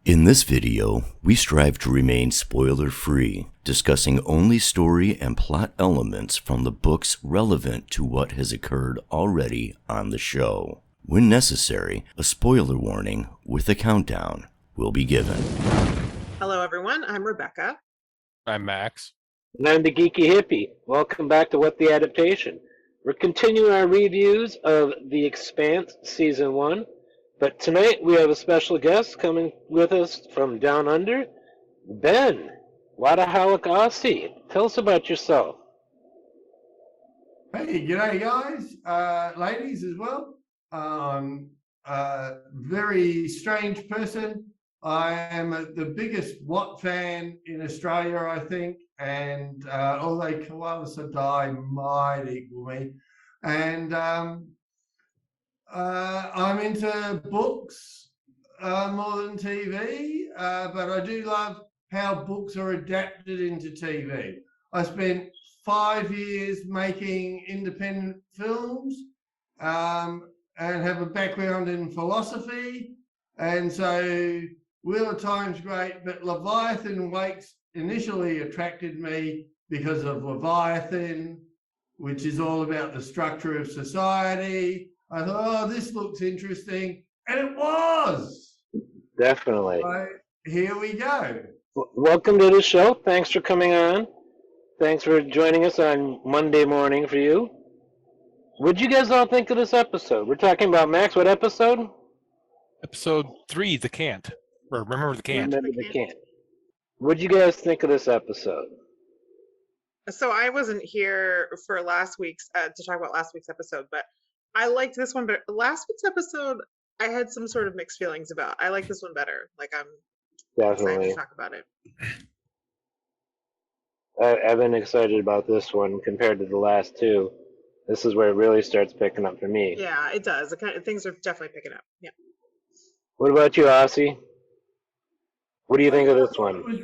In this video, we strive to remain spoiler-free, discussing only story and plot elements from the books relevant to what has occurred already on the show. When necessary, a spoiler warning with a countdown will be given. Hello everyone, I'm Rebecca. I'm Max. And I'm TheGeekieHippie. Welcome back to WoT the Adaptation. We're continuing our reviews of The Expanse Season 1. But tonight we have a special guest coming with us from down under, Ben. Wadahalik Aussie. Tell us about yourself. Hey, g'day guys, ladies as well. Very strange person. I am the biggest WoT fan in Australia, I think, and although Koala Sadai might equal me, and I'm into books more than TV, but I do love how books are adapted into TV. I spent 5 years making independent films and have a background in philosophy. And so Wheel of Time's great, but Leviathan Wakes initially attracted me because of Leviathan, which is all about the structure of society. I thought, oh, this looks interesting. And it was. Definitely. So here we go. Welcome to the show. Thanks for coming on. Thanks for joining us on Monday morning for you. What'd you guys all think of this episode? We're talking about, Max, what episode? Episode 3, The Cant. Or Remember the Cant. Remember the Cant. What'd you guys think of this episode? So I wasn't here for last week's to talk about last week's episode, but I liked this one better. Last week's episode, I had some sort of mixed feelings about. I like this one better. Like, I'm excited to talk about it. I've been excited about this one compared to the last two. This is where it really starts picking up for me. Yeah, it does. Things are definitely picking up. Yeah. What about you, Aussie? What do you think of this one? It was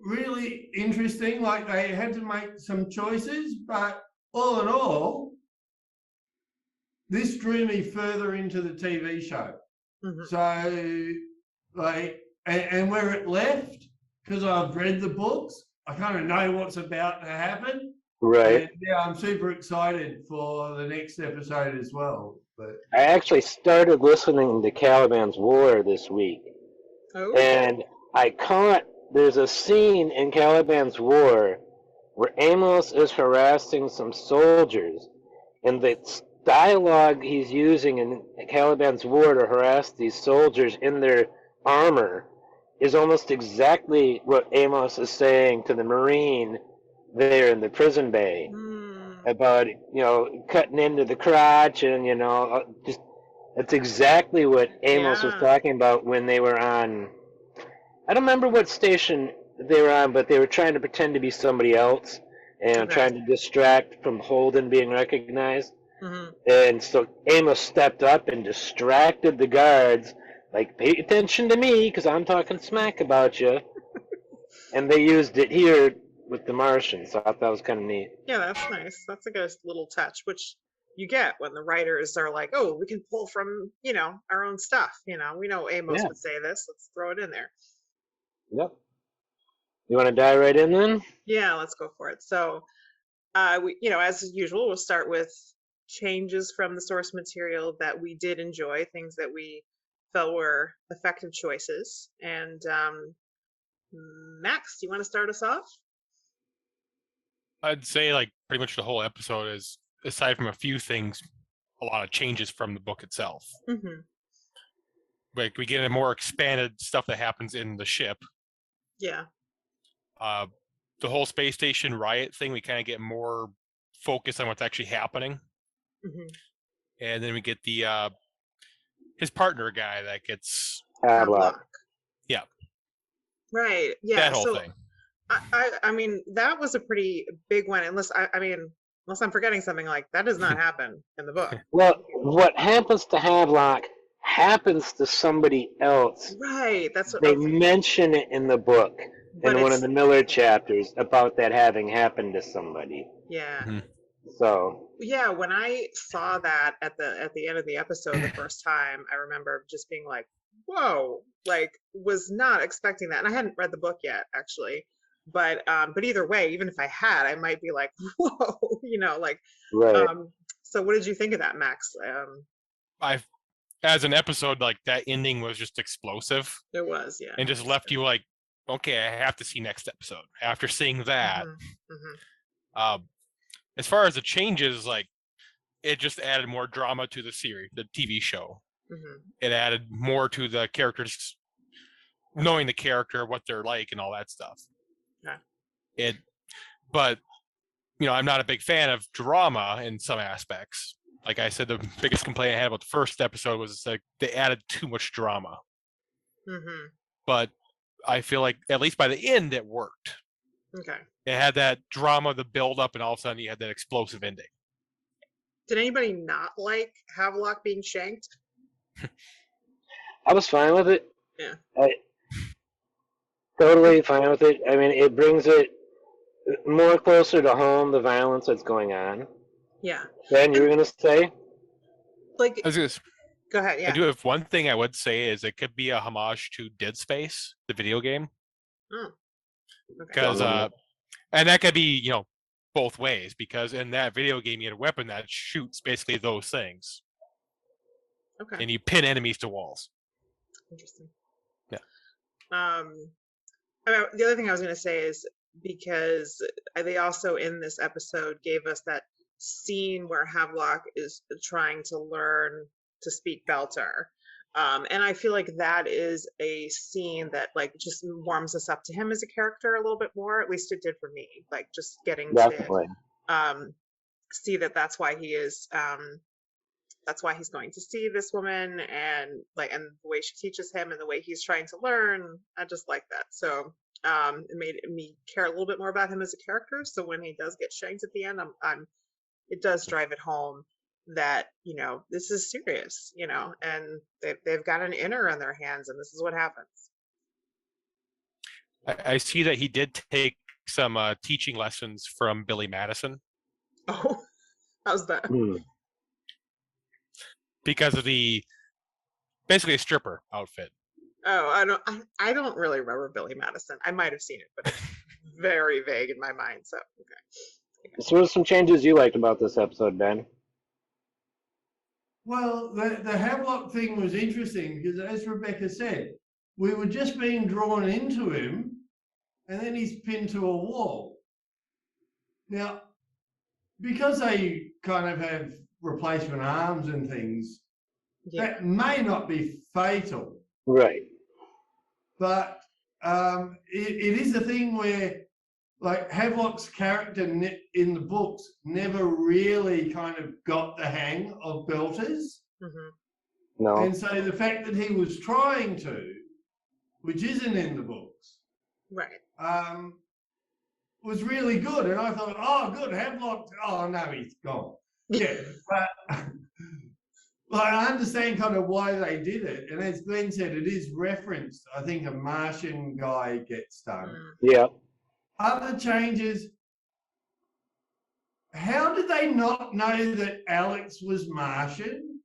really interesting. Like, they had to make some choices, but all in all, this drew me further into the TV show. Mm-hmm. So, like, and where it left, because I've read the books, I kind of know what's about to happen. Right. And, yeah, I'm super excited for the next episode as well. But I actually started listening to Caliban's War this week. Oh. And I caught, there's a scene in Caliban's War where Amos is harassing some soldiers, and the dialogue he's using in Caliban's War to harass these soldiers in their armor is almost exactly what Amos is saying to the Marine there in the prison bay about, cutting into the crotch and, just, it's exactly what Amos was talking about when they were on, I don't remember what station they were on, but they were trying to pretend to be somebody else and trying to distract from Holden being recognized. Mm-hmm. And so Amos stepped up and distracted the guards, like, pay attention to me because I'm talking smack about you. And they used it here with the Martians, so I thought that was kind of neat. Yeah, that's nice. That's a good little touch, which you get when the writers are like, oh, we can pull from, our own stuff. We know Amos would say this. Let's throw it in there. Yep. You want to dive right in then? Yeah, let's go for it. So, we, as usual, we'll start with changes from the source material that we did enjoy, things that we felt were effective choices. And Max, do you want to start us off? I'd say, like, pretty much the whole episode is, aside from a few things, a lot of changes from the book itself. Mm-hmm. Like, we get a more expanded stuff that happens in the ship. Yeah. The whole space station riot thing, we kind of get more focus on what's actually happening. Mm-hmm. And then we get the his partner guy that gets Hadlock. Yeah. Right. Yeah. That whole thing. I mean, that was a pretty big one. Unless I'm forgetting something, like that does not happen in the book. Well, what happens to Hadlock happens to somebody else. Right. That's what they mention it in the book in one of the Miller chapters about that having happened to somebody. Yeah. Mm-hmm. So yeah, when I saw that at the end of the episode the first time, I remember just being like, whoa, like was not expecting that. And I hadn't read the book yet, actually. But either way, even if I had, I might be like, whoa, like Right. so what did you think of that, Max? As an episode, like that ending was just explosive. It was, yeah. And just left you like, okay, I have to see next episode. After seeing that, as far as the changes, like it just added more drama to the series, the TV show. It added more to the characters, knowing the character, what they're like, and all that stuff. Yeah. But I'm not a big fan of drama in some aspects. Like I said, the biggest complaint I had about the first episode was like they added too much drama. But I feel like at least by the end it worked. Okay. It had that drama, the build up, and all of a sudden you had that explosive ending. Did anybody not like Havelock being shanked? I was fine with it. Yeah. Totally fine with it. I mean, it brings it more closer to home, the violence that's going on. Yeah. Ben, you were going to say? Like, go ahead, yeah. I do have one thing I would say is it could be a homage to Dead Space, the video game. Okay. Because, and that could be, both ways, because in that video game you had a weapon that shoots basically those things. Okay. And you pin enemies to walls. Interesting. Yeah. The other thing I was going to say is because they also in this episode gave us that scene where Havelock is trying to learn to speak Belter. And I feel like that is a scene that like just warms us up to him as a character a little bit more. At least it did for me. Like just getting Definitely. to see that that's why he is that's why he's going to see this woman, and the way she teaches him and the way he's trying to learn. I just like that. So it made me care a little bit more about him as a character. So when he does get shanked at the end, it does drive it home that this is serious, and they've got an inner on their hands, and this is what happens. I see that he did take some teaching lessons from Billy Madison. Oh, how's that? Because of basically a stripper outfit. Oh, I don't really remember Billy Madison. I might have seen it, but it's very vague in my mind. So okay. So what are some changes you liked about this episode, Ben? Well, the Havelock thing was interesting because, as Rebecca said, we were just being drawn into him, and then he's pinned to a wall. Now, because they kind of have replacement arms and things, that may not be fatal. Right. But it is a thing where, like, Havelock's character in the books never really kind of got the hang of belters. No. And so the fact that he was trying to, which isn't in the books, right, was really good. And I thought, oh, good, Havelock. Oh, no, he's gone. Yeah, but I understand kind of why they did it. And as Glenn said, it is referenced. I think a Martian guy gets stung. Yeah. Other changes. How did they not know that Alex was Martian?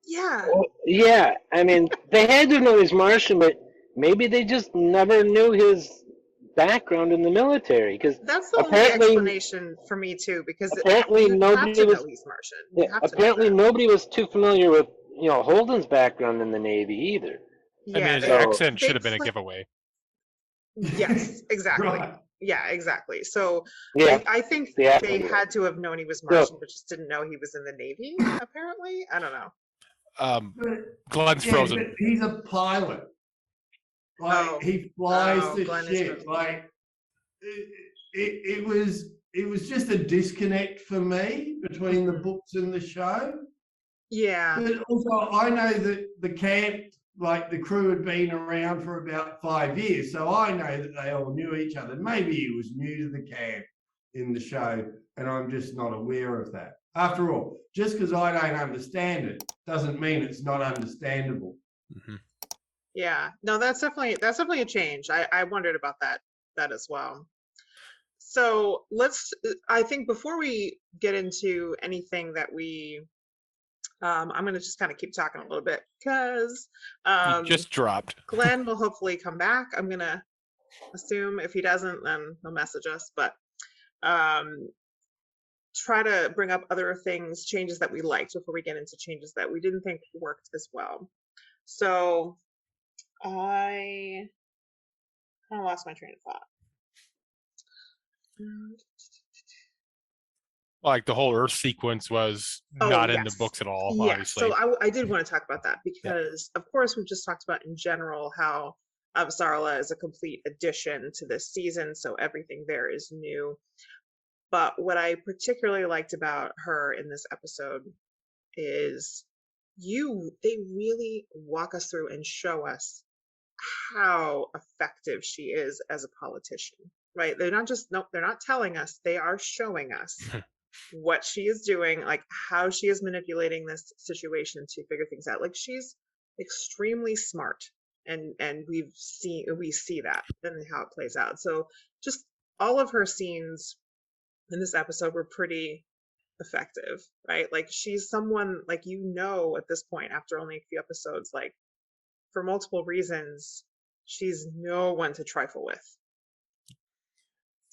Yeah. Well, yeah. I mean, they had to know he's Martian, but maybe they just never knew his background in the military. Because that's the only explanation for me too. Because apparently nobody was. He's Martian. Yeah, apparently nobody was too familiar with Holden's background in the Navy either. Yeah, I mean, his accent should have been a giveaway. Yes, exactly. Right. Yeah, exactly. So yeah, I think they had to have known he was Martian, but just didn't know he was in the Navy, apparently. I don't know. Glenn's frozen. He's a pilot. Like he flies the ship. Like it was just a disconnect for me between the books and the show. Yeah. But also I know that the camp, like the crew had been around for about 5 years, so I know that they all knew each other. Maybe he was new to the camp in the show, and I'm just not aware of that. After all, just because I don't understand it doesn't mean it's not understandable. Yeah, no, that's definitely a change. I wondered about that as well. So I think before we get into anything that we I'm going to just kind of keep talking a little bit because You just dropped. Glenn will hopefully come back. I'm going to assume if he doesn't, then he'll message us. But try to bring up other things, changes that we liked before we get into changes that we didn't think worked as well. So I kind of lost my train of thought. Like the whole Earth sequence was not in the books at all, obviously. So I did want to talk about that because, of course, we've just talked about in general how Avasarala is a complete addition to this season, so everything there is new. But what I particularly liked about her in this episode is they really walk us through and show us how effective she is as a politician, right? They're not telling us, they are showing us what she is doing, like how she is manipulating this situation to figure things out. Like she's extremely smart, and we see that and how it plays out. So just all of her scenes in this episode were pretty effective, right? Like she's someone, like, at this point after only a few episodes, like for multiple reasons, she's no one to trifle with.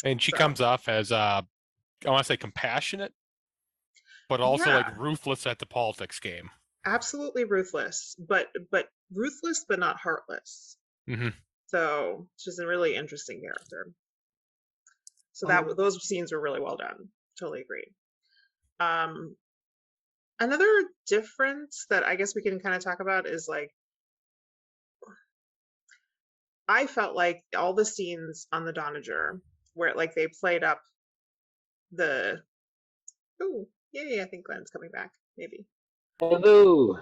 And she comes off as I want to say compassionate, but also like ruthless at the politics game. Absolutely ruthless, but ruthless, but not heartless. Mm-hmm. So she's a really interesting character. So those scenes were really well done. Totally agree. Another difference that I guess we can kind of talk about is like, I felt like all the scenes on the Donager where like they played up I think Glenn's coming back. Maybe. Hello.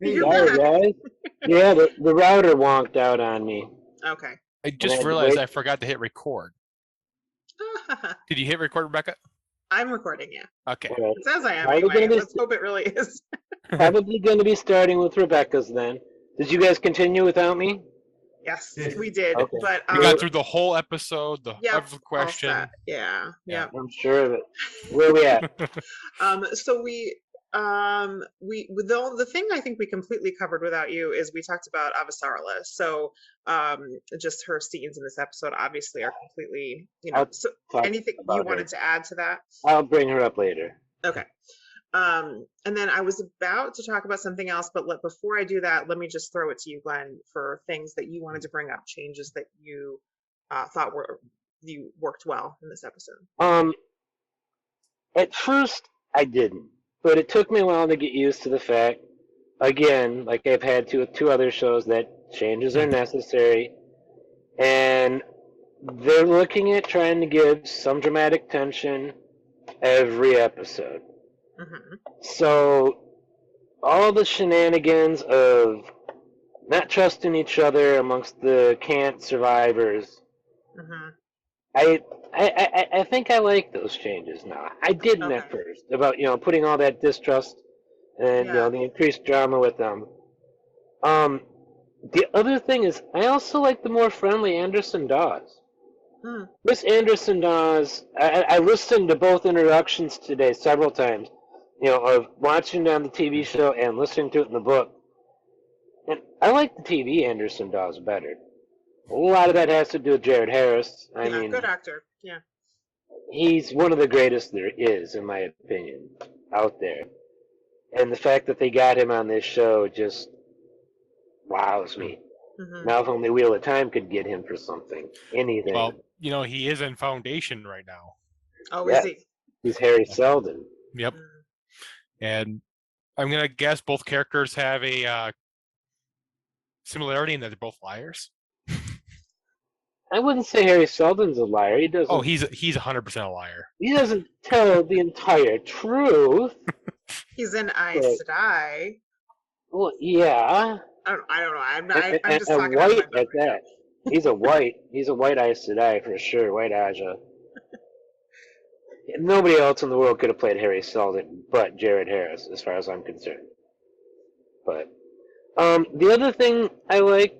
You're Sorry, back. guys. Yeah, the router wonked out on me. Okay. I just realized I forgot to hit record. Did you hit record, Rebecca? I'm recording, yeah. Okay. It says I am anyway. Let's hope it really is. Probably going to be starting with Rebecca's then. Did you guys continue without me? Yes, we did. Okay. But we got through the whole episode, every question. Yeah. I'm sure of it. Where are we at? So the thing I think we completely covered without you is we talked about Avasarala. So just her scenes in this episode obviously are completely, so anything you wanted to add to that? I'll bring her up later. Okay. And then I was about to talk about something else, but before I do that, let me just throw it to you, Glenn, for things that you wanted to bring up, changes that you thought you worked well in this episode. At first, I didn't, but it took me a while to get used to the fact, again, like I've had two other shows, that changes are necessary, and they're looking at trying to give some dramatic tension every episode. Mm-hmm. So all the shenanigans of not trusting each other amongst the Cant survivors, mm-hmm. I think I like those changes now. I didn't at first, about putting all that distrust and the increased drama with them. The other thing is I also like the more friendly Anderson Dawes. Miss Anderson Dawes, I listened to both introductions today several times, of watching on the TV show and listening to it in the book. And I like the TV Anderson Dawes better. A lot of that has to do with Jared Harris. I mean, good actor. Yeah. He's one of the greatest there is, in my opinion, out there. And the fact that they got him on this show just wows me. Mm-hmm. Now if only Wheel of Time could get him for something. Anything. Well, he is in Foundation right now. Oh, is he? He's Harry Seldon. Yep. And I'm going to guess both characters have a similarity in that they're both liars. I wouldn't say Harry Seldon's a liar. He doesn't. Oh, he's 100% a liar. He doesn't tell the entire truth. He's an Aes Sedai. Well, yeah. I don't know. I'm just and talking white about at that. He's a white Aes Sedai for sure. White Aja. Nobody else in the world could have played Harry Seldon but Jared Harris, as far as I'm concerned. But the other thing I like,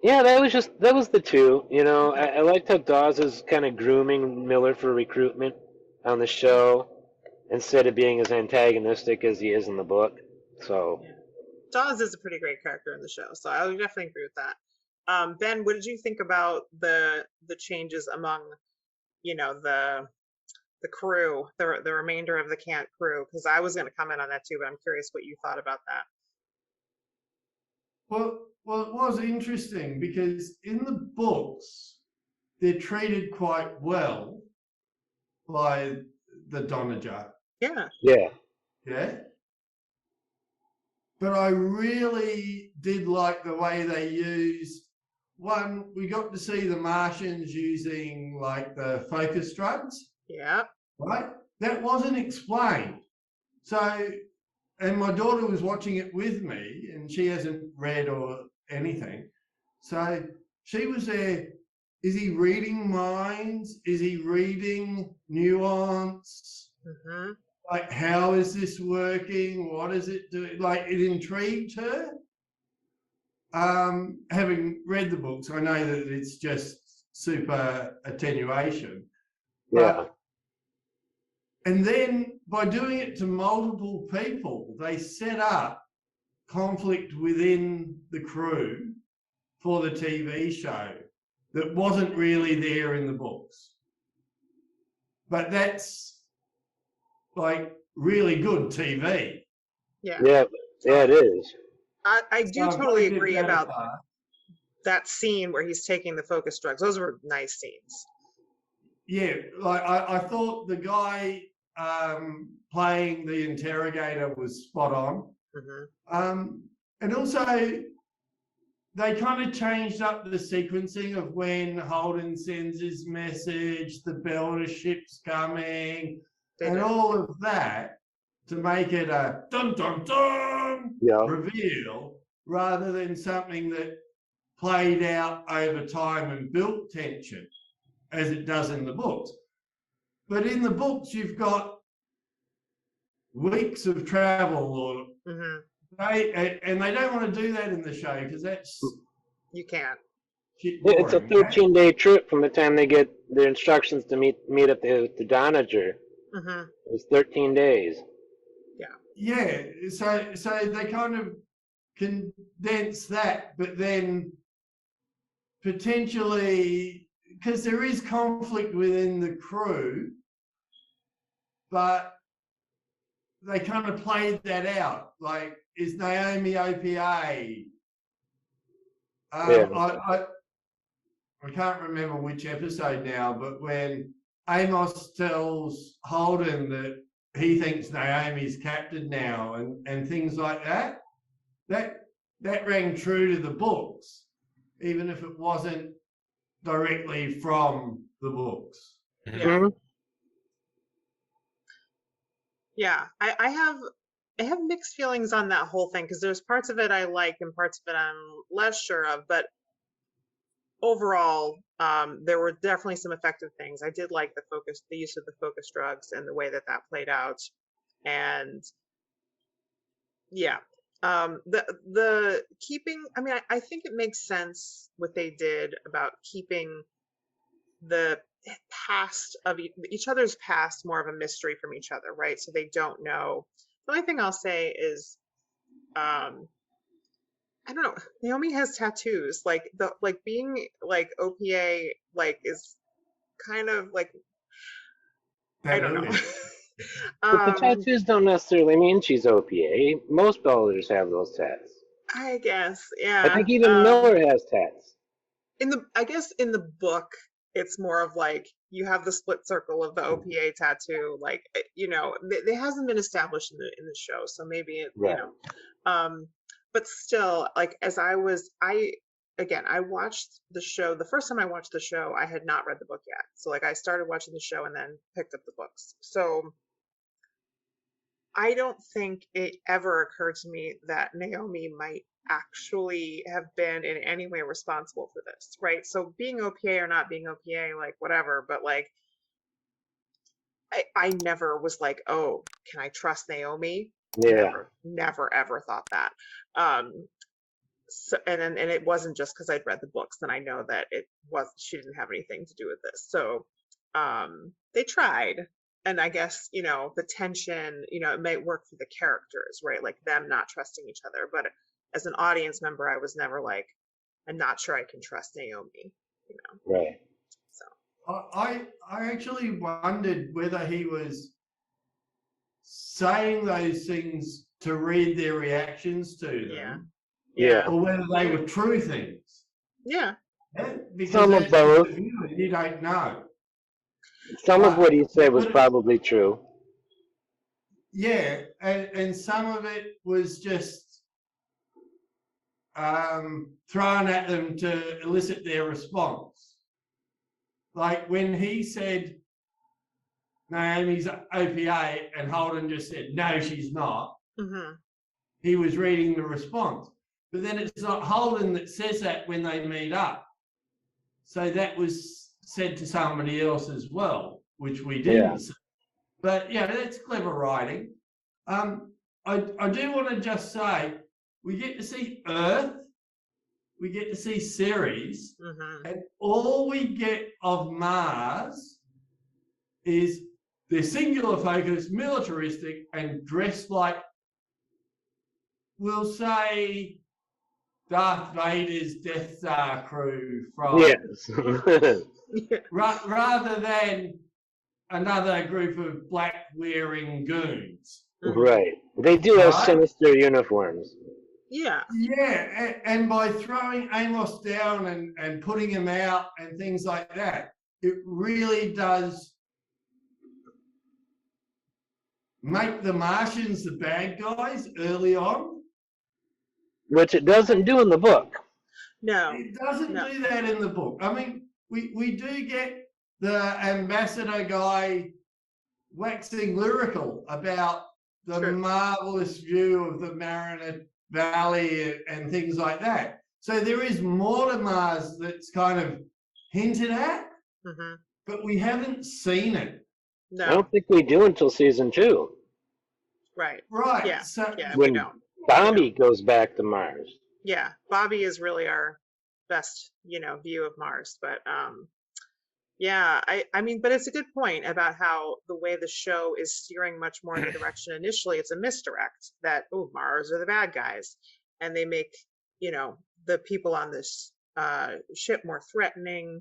that was the two. I liked how Dawes is kind of grooming Miller for recruitment on the show. instead of being as antagonistic as he is in the book. So Dawes is a pretty great character in the show, so I would definitely agree with that. Ben, what did you think about the changes among, the crew, the remainder of the Cant crew? Because I was going to comment on that too, but I'm curious what you thought about that. Well, it was interesting because in the books, they're treated quite well by the Donager. Yeah. yeah, Yeah. But I really did like the way they used, one, we got to see the Martians using like the focus drugs. Yeah. Right? That wasn't explained. So, and my daughter was watching it with me and she hasn't read or anything. So she was there. Is he reading minds? Is he reading nuance? Mm-hmm. Like, how is this working? What is it doing? Like, it intrigued her. Having read the books, I know that it's just super attenuation. yeah, And then by doing it to multiple people, they set up conflict within the crew for the TV show that wasn't really there in the books. But that's like really good TV. Yeah. yeah, it is. I do So I'm totally glad agree that about apart. that scene where he's taking the focus drugs. Those were nice scenes. Yeah, like I thought the guy playing the interrogator was spot on. Mm-hmm. And also, they kind of changed up the sequencing of when Holden sends his message, the Belter ship's coming, and all of that to make it a dun dun dun reveal rather than something that played out over time and built tension as it does in the books. But in the books, you've got weeks of travel, or and they don't want to do that in the show because that's you can't. Boring, it's a 13-day trip from the time they get their instructions to meet up the Donager. Mm-hmm. It's 13 days. Yeah, so they kind of condense that, but then potentially, because there is conflict within the crew, but they kind of played that out. Like, is Naomi OPA? I can't remember which episode now, but when Amos tells Holden that he thinks Naomi's captain now and things like that, that rang true to the books, even if it wasn't directly from the books. Yeah. Yeah. I have mixed feelings on that whole thing because there's parts of it I like and parts of it I'm less sure of, but overall, there were definitely some effective things. I did like the use of the focus drugs and the way that played out. And yeah, the keeping, I mean, I think it makes sense what they did about keeping the past of each other's past more of a mystery from each other, right? So they don't know. The only thing I'll say is, I don't know. Naomi has tattoos. Like being like OPA like is kind of like I don't know. But the tattoos don't necessarily mean she's OPA. Most Belters have those tats. I guess, yeah. I think even Miller has tats. I guess in the book, it's more of like you have the split circle of the OPA tattoo. Like it hasn't been established in the show, so maybe it but still, like as I watched the show. The first time I watched the show, I had not read the book yet. So like I started watching the show and then picked up the books. So I don't think it ever occurred to me that Naomi might actually have been in any way responsible for this, right? So being OPA or not being OPA, like whatever, but like I never was like, oh, can I trust Naomi? Yeah. Never ever thought that. So and it wasn't just because I'd read the books, then I know that she didn't have anything to do with this. So they tried, and I guess, the tension, it may work for the characters, right? Like them not trusting each other. But as an audience member, I was never like, I'm not sure I can trust Naomi, Right. So I actually wondered whether he was saying those things to read their reactions to them, yeah. or whether they were true things. Yeah. Because Some of as both. a viewer, you don't know. Some of what he said was probably true. Yeah, and some of it was just thrown at them to elicit their response. Like when he said Naomi's OPA and Holden just said, no, she's not. Mm-hmm. He was reading the response. But then it's not Holden that says that when they meet up. So that was said to somebody else as well, which we didn't see. But yeah, that's clever writing. I do want to just say, we get to see Earth, we get to see Ceres, and all we get of Mars is their singular focus, militaristic, and dressed like, we'll say, Darth Vader's Death Star crew from... Yes. rather than another group of black-wearing goons. Right. They do have sinister uniforms. Yeah. Yeah, and by throwing Amos down and putting him out and things like that, it really does make the Martians the bad guys early on. Which it doesn't do in the book. No. It doesn't do that in the book. I mean, we do get the ambassador guy waxing lyrical about the marvelous view of the Marinette Valley and things like that. So there is more to Mars that's kind of hinted at, but we haven't seen it. No. I don't think we do until season 2. Right. Right. Yeah. So we don't. Bobby goes back to Mars. Yeah. Bobby is really our best, view of Mars. But yeah, I mean, but it's a good point about how the way the show is steering much more in the direction initially, it's a misdirect that, Mars are the bad guys. And they make, the people on this ship more threatening.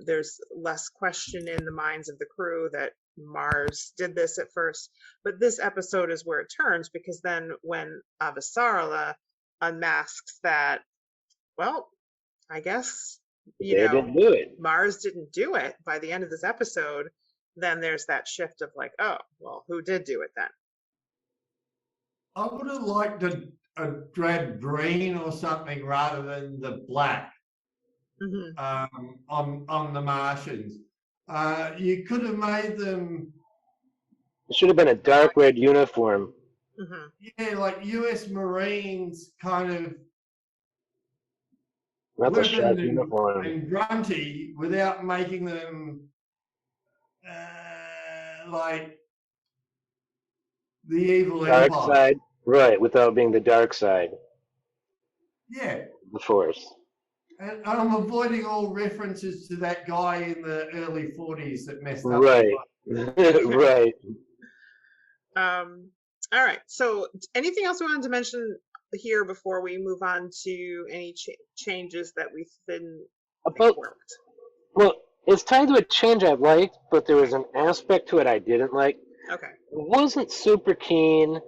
There's less question in the minds of the crew that Mars did this at first. But this episode is where it turns, because then when Avasarala unmasks that, well, I guess, They didn't do it. Mars didn't do it by the end of this episode, then there's that shift of like, oh, well, who did do it then? I would have liked a drab green or something rather than the black on the Martians. You could have made them... It should have been a dark red uniform. Yeah, like US Marines kind of... Not the sharp uniform. And grunty without making them like the evil dark empire. Side, right? Without being the dark side. Yeah, the Force. And I'm avoiding all references to that guy in the early 40s that messed up. Right, right. All right. So, anything else we wanted to mention here before we move on to any changes that we didn't think worked? Well, it's tied to a change I liked, but there was an aspect to it I didn't like. Okay. I wasn't super keen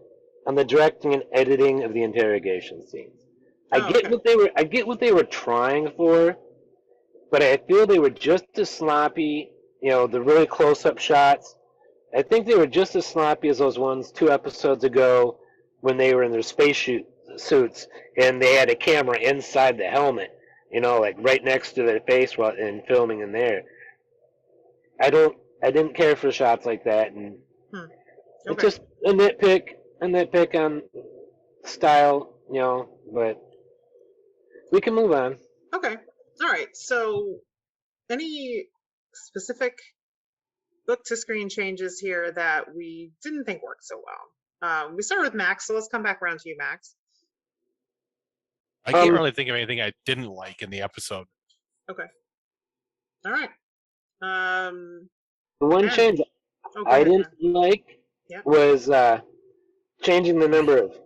on the directing and editing of the interrogation scenes. I get what they were trying for, but I feel they were just as sloppy. The really close-up shots. I think they were just as sloppy as those ones 2 episodes ago when they were in their spacesuits and they had a camera inside the helmet, like right next to their face while and filming in there. I didn't care for shots like that, and it's just a nitpick on style, but we can move on. Okay. All right. So, any specific book to screen changes here that we didn't think worked so well? We started with Max, so let's come back around to you, Max. I can't really think of anything I didn't like in the episode. Okay. All right. The one change I didn't like was changing the number of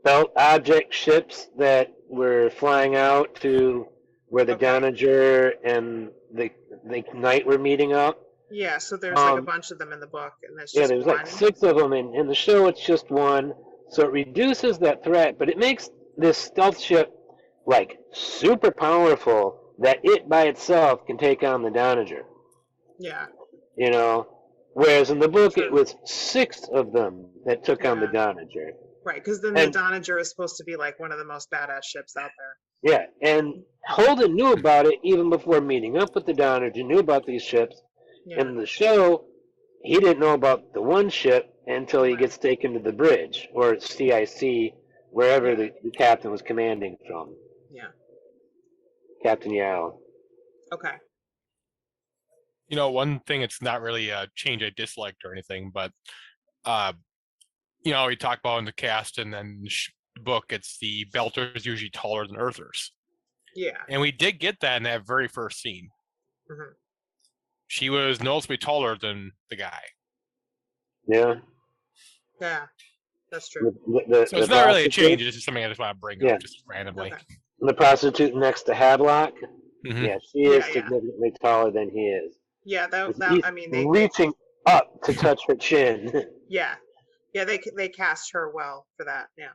belt object ships that were flying out to where the Downinger and the Knight were meeting up. Yeah, so there's like a bunch of them in the book, and there's just there's one. like 6 of them. In the show, it's just one. So it reduces that threat, but it makes this stealth ship like super powerful that it by itself can take on the Downinger. Yeah. You know, whereas in the book it was 6 of them that took on the Downinger. Right, because then the Downinger is supposed to be like one of the most badass ships out there. Yeah, and Holden knew about it even before meeting up with the Downinger, knew about these ships. Yeah. In the show, he didn't know about the one ship until he gets taken to the bridge, or CIC, wherever the captain was commanding from. Yeah. Captain Yao. Okay. You know, one thing, it's not really a change I disliked or anything, but, you know, we talk about in the cast and then the book, it's the Belters usually taller than Earthers. Yeah. And we did get that in that very first scene. Mm-hmm. She was noticeably taller than the guy. Yeah. Yeah, that's true. So it's not really a change. It's just something I just want to bring up just randomly. Okay. The prostitute next to Havelock, Mm-hmm. she is significantly taller than he is. Yeah, He's I mean, they reaching up to touch her chin. Yeah, they cast her well for that. Yeah.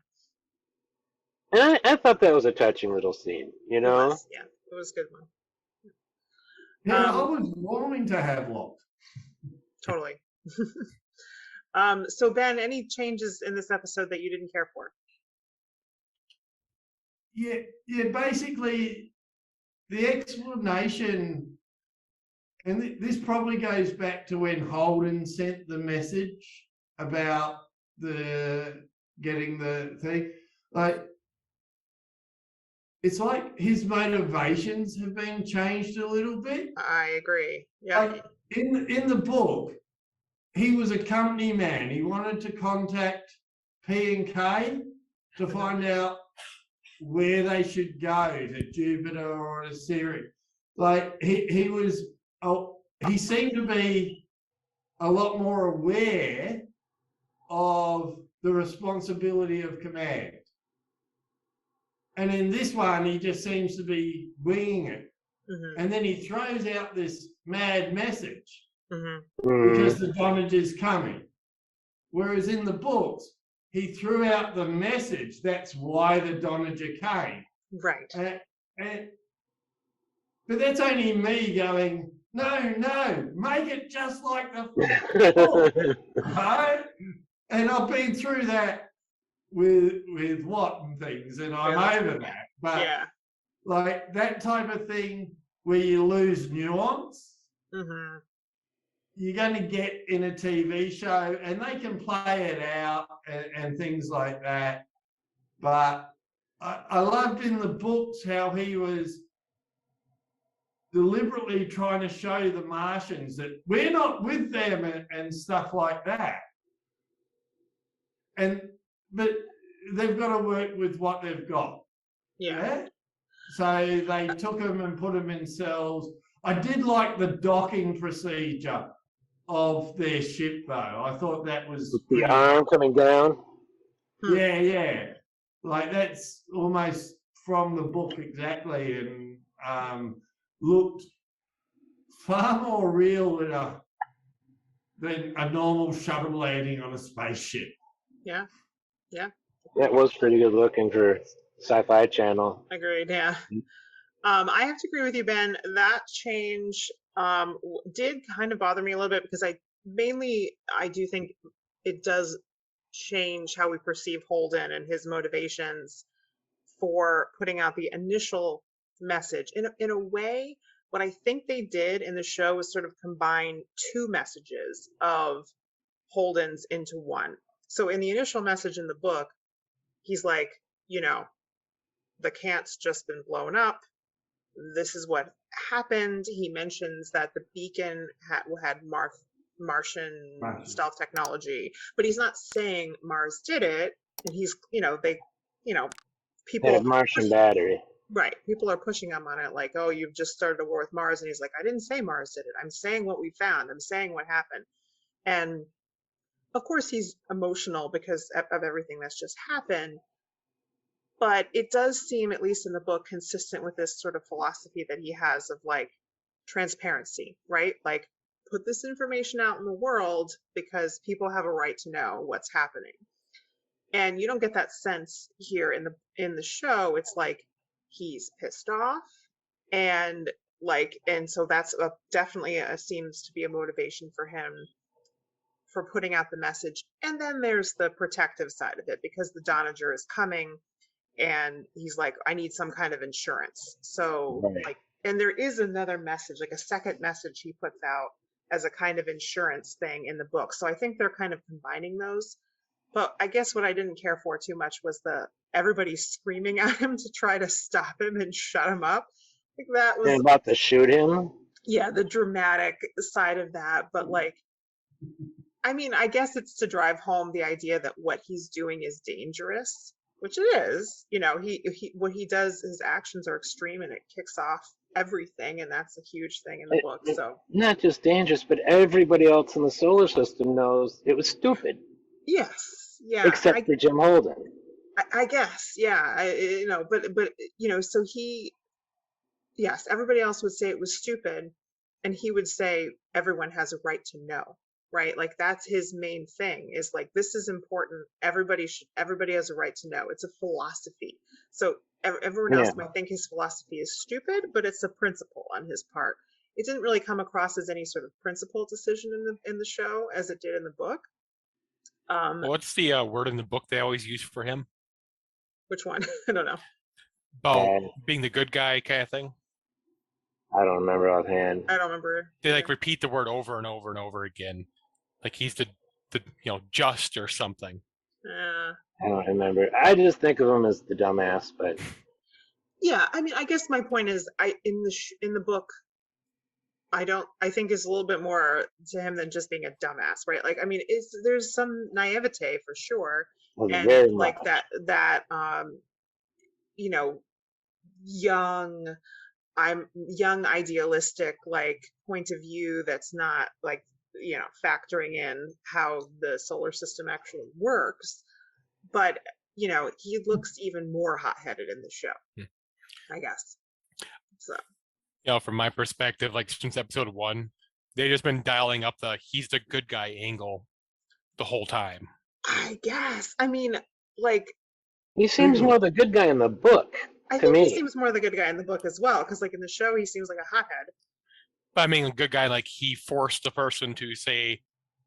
And I thought that was a touching little scene. You know. It was a good one. Yeah, I was wanting to have locked. Totally. So Ben, any changes in this episode that you didn't care for? Yeah. Basically, the explanation, and this probably goes back to when Holden sent the message about getting the thing. Like, it's like his motivations have been changed a little bit. I agree. Yeah. Like in the book, he was a company man. He wanted to contact P&K to find out where they should go, to Jupiter or to Ceres. Like he seemed to be a lot more aware of the responsibility of command. And in this one, he just seems to be winging it. Mm-hmm. And then he throws out this mad message because the Donnager's coming. Whereas in the books, he threw out the message. That's why the Donnager came. Right. But that's only me going, no, make it just like the book. Right? And I've been through that with WoT and things, and I'm over that. But like that type of thing where you lose nuance, you're going to get in a TV show, and they can play it out and things like that. But I loved in the books how he was deliberately trying to show the Martians that we're not with them and stuff like that. But they've got to work with what they've got. Yeah. So they took them and put them in cells. I did like the docking procedure of their ship, though. I thought that was the arm coming down. Yeah. Like that's almost from the book exactly, and looked far more real than a normal shuttle landing on a spaceship. Yeah. That was pretty good looking for Sci-Fi Channel. Agreed. Yeah. I have to agree with you, Ben. That change did kind of bother me a little bit because I do think it does change how we perceive Holden and his motivations for putting out the initial message. In a way, what I think they did in the show was sort of combine 2 messages of Holden's into one. So in the initial message in the book, he's like, the Cant's just been blown up. This is what happened. He mentions that the beacon had Martian stealth technology, but he's not saying Mars did it. And he's, people had Martian battery. Right. People are pushing him on it like, oh, you've just started a war with Mars. And he's like, I didn't say Mars did it. I'm saying what we found. I'm saying what happened. And of course he's emotional because of everything that's just happened. But it does seem, at least in the book, consistent with this sort of philosophy that he has of like transparency, right? Like, put this information out in the world because people have a right to know what's happening. And you don't get that sense here in the show. It's like he's pissed off, and so that's definitely seems to be a motivation for him for putting out the message. And then there's the protective side of it, because the Donager is coming, and he's like, I need some kind of insurance. So Right. and there is another message, like a second message he puts out as a kind of insurance thing in the book. So I think they're kind of combining those. But I guess what I didn't care for too much was everybody screaming at him to try to stop him and shut him up. Like, that was, They're about to shoot him. yeah, the dramatic side of that. But like, I mean, I guess it's to drive home the idea that what he's doing is dangerous, which it is. You know, what he does, his actions are extreme, and it kicks off everything, and that's a huge thing in the book. So Not just dangerous, but everybody else in the solar system knows it was stupid. yes, yeah, Except for Jim Holden. I guess, yeah, but so yes, everybody else would say it was stupid, and he would say everyone has a right to know, right? Like, that's his main thing, is like, this is important. Everybody has a right to know. It's a philosophy. So everyone else might think his philosophy is stupid, but it's a principle on his part. It didn't really come across as any sort of principled decision in the show as it did in the book. What's the word in the book they always use for him? Which one? I don't know. About being the good guy kind of thing? I don't remember offhand. I don't remember. They like repeat the word over and over and over again. Like he's the just or something. Yeah. I don't remember. I just think of him as the dumbass, but yeah, I mean, I guess my point is, in the book, I think is a little bit more to him than just being a dumbass, right? Like, I mean, there's some naivete for sure, and very like much. that young idealistic like point of view that's not like factoring in how the solar system actually works. But he looks even more hot-headed in the show, I guess. So from my perspective, like since episode 1, they've just been dialing up the he's the good guy angle the whole time. I guess, I mean, like, he seems more the good guy in the book. I think he seems more the good guy in the book as well, because like in the show he seems like a hothead. But I mean, a good guy, like he forced the person to say,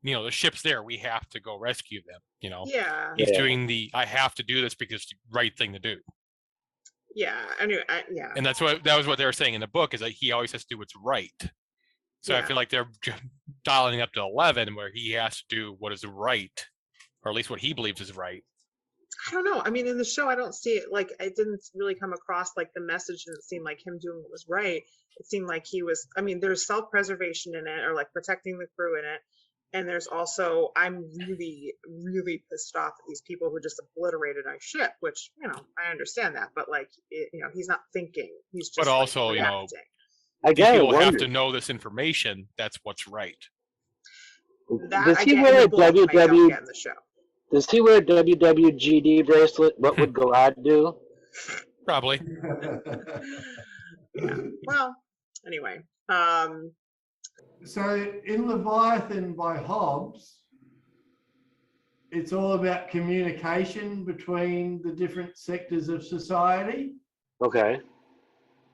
the ship's there, we have to go rescue them. Yeah. He's doing I have to do this because it's the right thing to do. Yeah, anyway, yeah. And that was what they were saying in the book, is that he always has to do what's right. So I feel like they're dialing up to 11, where he has to do what is right, or at least what he believes is right. I don't know. I mean, in the show, I don't see it. Like, it didn't really come across like the message didn't seem like him doing what was right. It seemed like he was. I mean, there's self-preservation in it, or like protecting the crew in it, and there's also, I'm really, really pissed off at these people who just obliterated our ship. Which I understand that, but like, he's not thinking. He's just. But also, reacting. People have to know this information. That's what's right. Does he wear a WW? Does he wear a WWGD bracelet? What would God do? Probably. Yeah. Well, anyway. So in Leviathan by Hobbes, it's all about communication between the different sectors of society. Okay.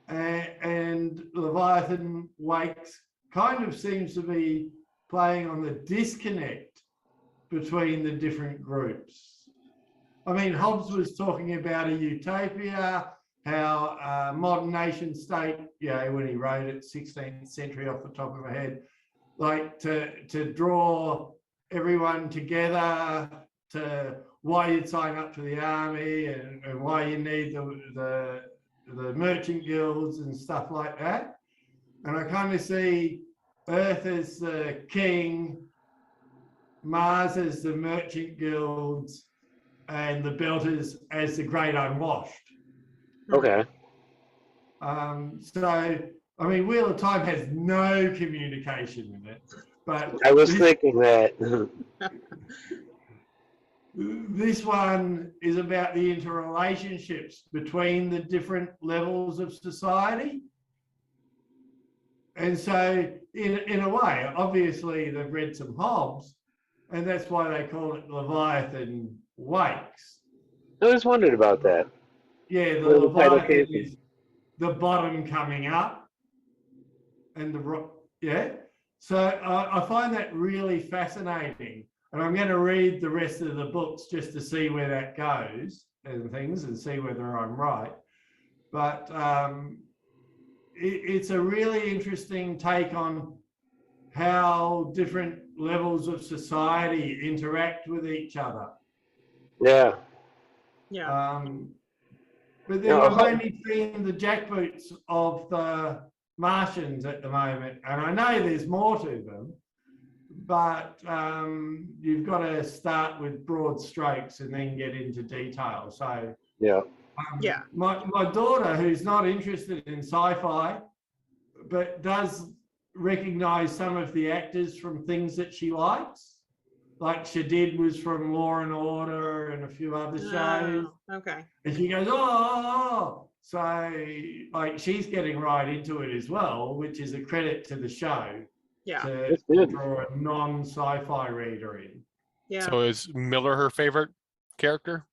And Leviathan Wakes kind of seems to be playing on the disconnect between the different groups. I mean, Hobbes was talking about a utopia, how modern nation state, when he wrote it, 16th century off the top of my head, like to draw everyone together, to why you'd sign up to the army and why you need the merchant guilds and stuff like that. And I kind of see Earth as the king, Mars as the merchant guilds, and the Belters as the great unwashed. Okay. So, I mean, Wheel of Time has no communication in it, But I was thinking that. This one is about the interrelationships between the different levels of society. And so, in a way, obviously they've read some Hobbes, and that's why they call it Leviathan Wakes. I just wondered about that. Yeah, the Where the title Leviathan came is the bottom coming up, and yeah. So I find that really fascinating, and I'm going to read the rest of the books just to see where that goes and things, and see whether I'm right. But it's a really interesting take on how different levels of society interact with each other. Yeah. Yeah. But then we've only seen the jackboots of the Martians at the moment, and I know there's more to them, but you've got to start with broad strokes and then get into detail. So yeah. Yeah. My daughter, who's not interested in sci-fi, but does recognize some of the actors from things that she likes, like Shadid was from Law and Order and a few other shows. Oh, okay. And she goes, oh, so like she's getting right into it as well, which is a credit to the show. Yeah. To draw a non-sci-fi reader in. Yeah. So is Miller her favorite character?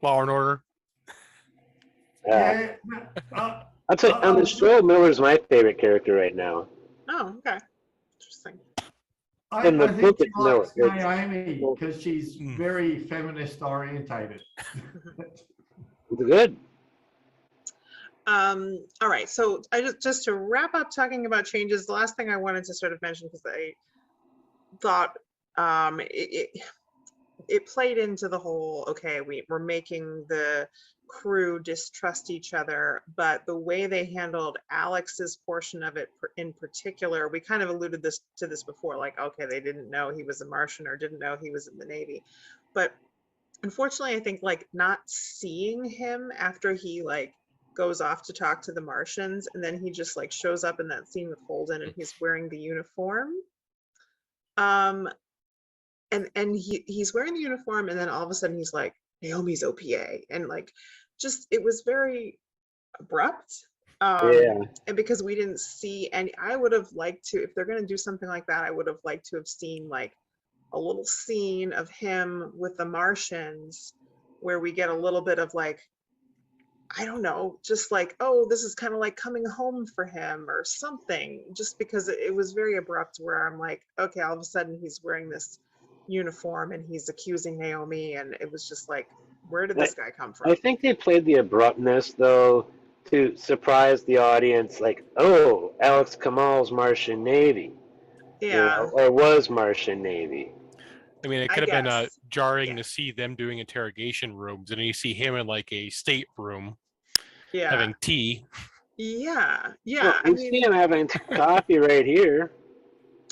Law and Order. Yeah. I'll tell you, on the show, Miller's my favorite character right now. Oh, okay. Interesting. I In the think book, she it's Miller. likes Naomi because she's very feminist orientated. Good. All right. So I just to wrap up talking about changes, the last thing I wanted to sort of mention, because I thought it played into the whole, okay, we're making the crew distrust each other, but the way they handled Alex's portion of it in particular, we kind of alluded to this before, like, okay, they didn't know he was a Martian or didn't know he was in the Navy. But unfortunately, I think like not seeing him after he like goes off to talk to the Martians, and then he just like shows up in that scene with Holden and he's wearing the uniform. And he's wearing the uniform, and then all of a sudden he's like, Naomi's OPA, and like just it was very abrupt. Yeah. And because we didn't see any, I would have liked to, if they're going to do something like that, I would have liked to have seen like a little scene of him with the Martians where we get a little bit of like, I don't know, just like, oh, this is kind of like coming home for him or something, just because it was very abrupt where I'm like, okay, all of a sudden he's wearing this uniform and he's accusing Naomi, and it was just like, where did this guy come from? I think they played the abruptness though to surprise the audience, like, oh, Alex Kamal's Martian Navy. Yeah. You know, or was Martian Navy. I mean, it could have been jarring to see them doing interrogation rooms, and you see him in like a state room having tea. Yeah. Well, I see him having coffee right here.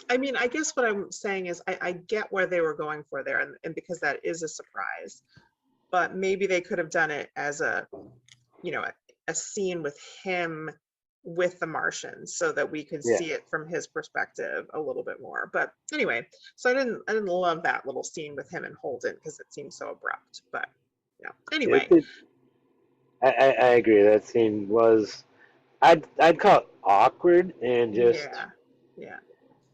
I mean, I guess what I'm saying is I get where they were going for there, and because that is a surprise, but maybe they could have done it as a, you know, a scene with him with the Martians so that we could see it from his perspective a little bit more. But anyway, so I didn't love that little scene with him and Holden because it seemed so abrupt. But yeah, anyway. I agree. That scene was, I'd call it awkward and just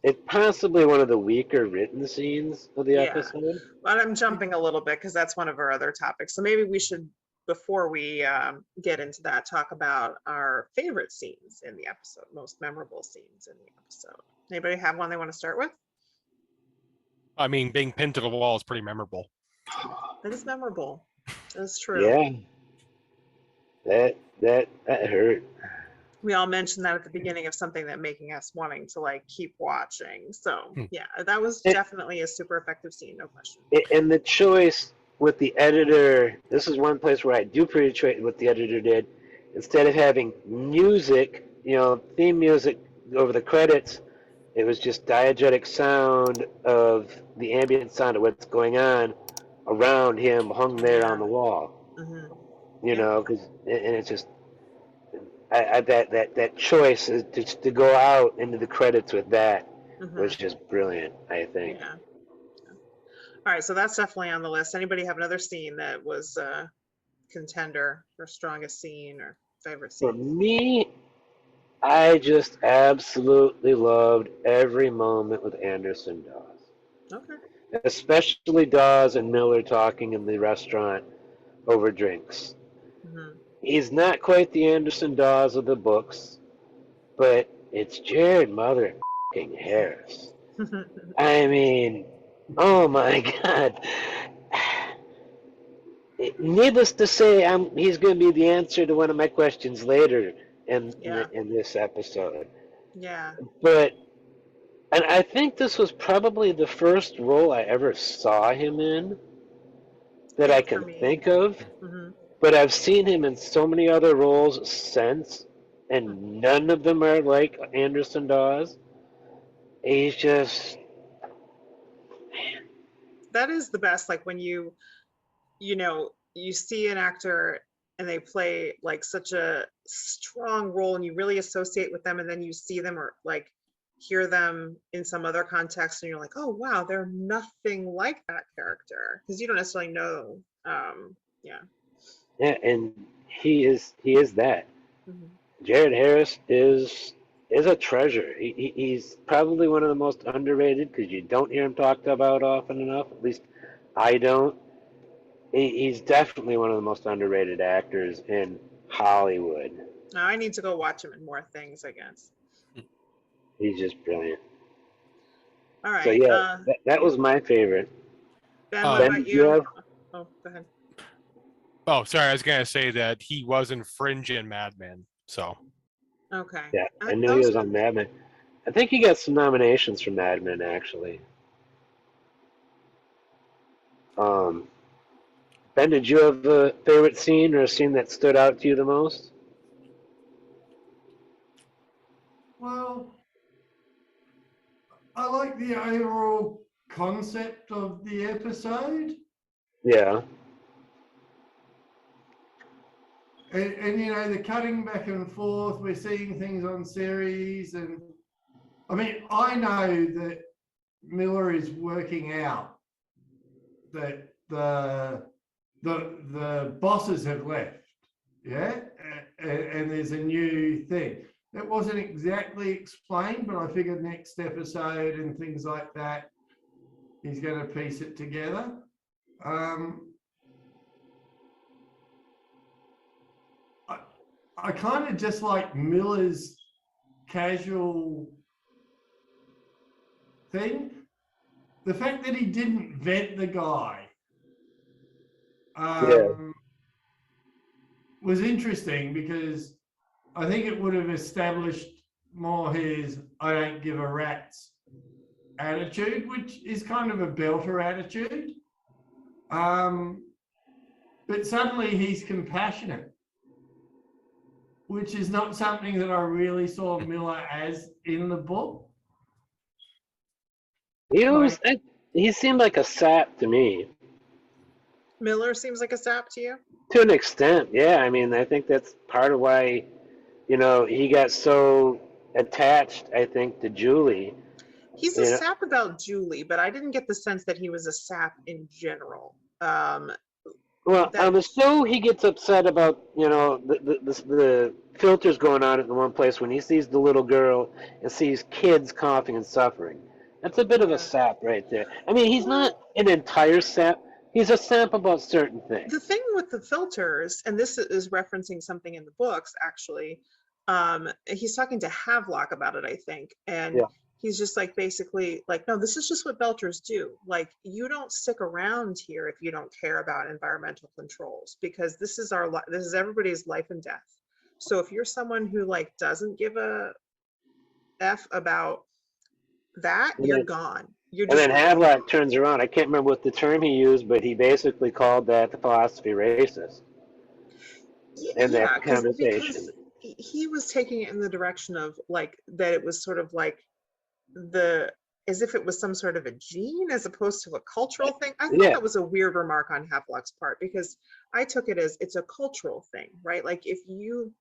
it's possibly one of the weaker written scenes of the episode. But I'm jumping a little bit because that's one of our other topics. So maybe we should, before we get into that, talk about our favorite scenes in the episode, most memorable scenes in the episode. Anybody have one they want to start with? I mean, being pinned to the wall is pretty memorable. That is memorable. That's true. Yeah. That hurt. We all mentioned that at the beginning of something that making us wanting to like keep watching. So yeah, that was definitely a super effective scene, no question. And the choice with the editor, this is one place where I do appreciate what the editor did. Instead of having music, you know, theme music over the credits, it was just diegetic sound of the ambient sound of what's going on around him hung there on the wall. You know, because and it's just that choice is to go out into the credits with that Mhm. was just brilliant, I think. Yeah. All right, so that's definitely on the list. Anybody have another scene that was a contender for strongest scene or favorite For scene? me, I just absolutely loved every moment with Anderson Dawes. Okay. Especially Dawes and Miller talking in the restaurant over drinks. Hmm. He's not quite the Anderson Dawes of the books, but it's Jared Mother Harris. I mean, oh my God. Needless to say, he's going to be the answer to one of my questions later Yeah. in this episode. Yeah. But, and I think this was probably the first role I ever saw him in that I Same for can me. think of. Hmm. But I've seen him in so many other roles since, and none of them are like Anderson Dawes. He's just, That is the best. Like when you see an actor and they play like such a strong role and you really associate with them, and then you see them or like hear them in some other context and you're like, oh wow, they're nothing like that character, because you don't necessarily know. Yeah. yeah, and he is that. Hmm. Jared Harris is a treasure. He's probably one of the most underrated because you don't hear him talked about often enough. At least I don't. He's definitely one of the most underrated actors in Hollywood. Now I need to go watch him in more things, I guess. He's just brilliant. All So right. yeah, that was my favorite. Ben, what Um, Ben, about did you you? have? Oh, go ahead. oh, sorry, I was gonna say that he was in Fringe and Mad Men. So Okay. Yeah, I knew he Those was on Mad Men. I think he got some nominations for Mad Men actually. Um, Ben, did you have a favorite scene or a scene that stood out to you the most? Well, I like the overall concept of the episode. Yeah. And you know, the cutting back and forth, we're seeing things on series. And I mean, I know that Miller is working out that the bosses have left, yeah, and there's a new thing. It wasn't exactly explained, but I figured next episode and things like that, he's going to piece it together. I kind of just like Miller's casual thing. The fact that he didn't vet the guy was interesting, because I think it would have established more his I don't give a rat's attitude, which is kind of a belter attitude. But suddenly he's compassionate, which is not something that I really saw Miller as in the book. He seemed like a sap to me. Miller seems like a sap to you? To an extent, yeah. I mean, I think that's part of why, he got so attached, I think, to Julie. He's a sap about Julie, but I didn't get the sense that he was a sap in general. Well, on the show, he gets upset about, the filters going on in the one place when he sees the little girl and sees kids coughing and suffering. That's a bit of a sap right there. I mean, he's not an entire sap. He's a sap about certain things. The thing with the filters, and this is referencing something in the books, actually, he's talking to Havelock about it, I think. And he's just like, basically like, no, this is just what belters do. Like, you don't stick around here if you don't care about environmental controls, because this is everybody's life and death. So if you're someone who like doesn't give a F about that, you're gone. And then Havelock turns around. I can't remember what the term he used, but he basically called that the philosophy racist in that conversation. Because he was taking it in the direction of like that it was sort of like as if it was some sort of a gene as opposed to a cultural thing. I thought that was a weird remark on Havelock's part, because I took it as it's a cultural thing, right? Like if you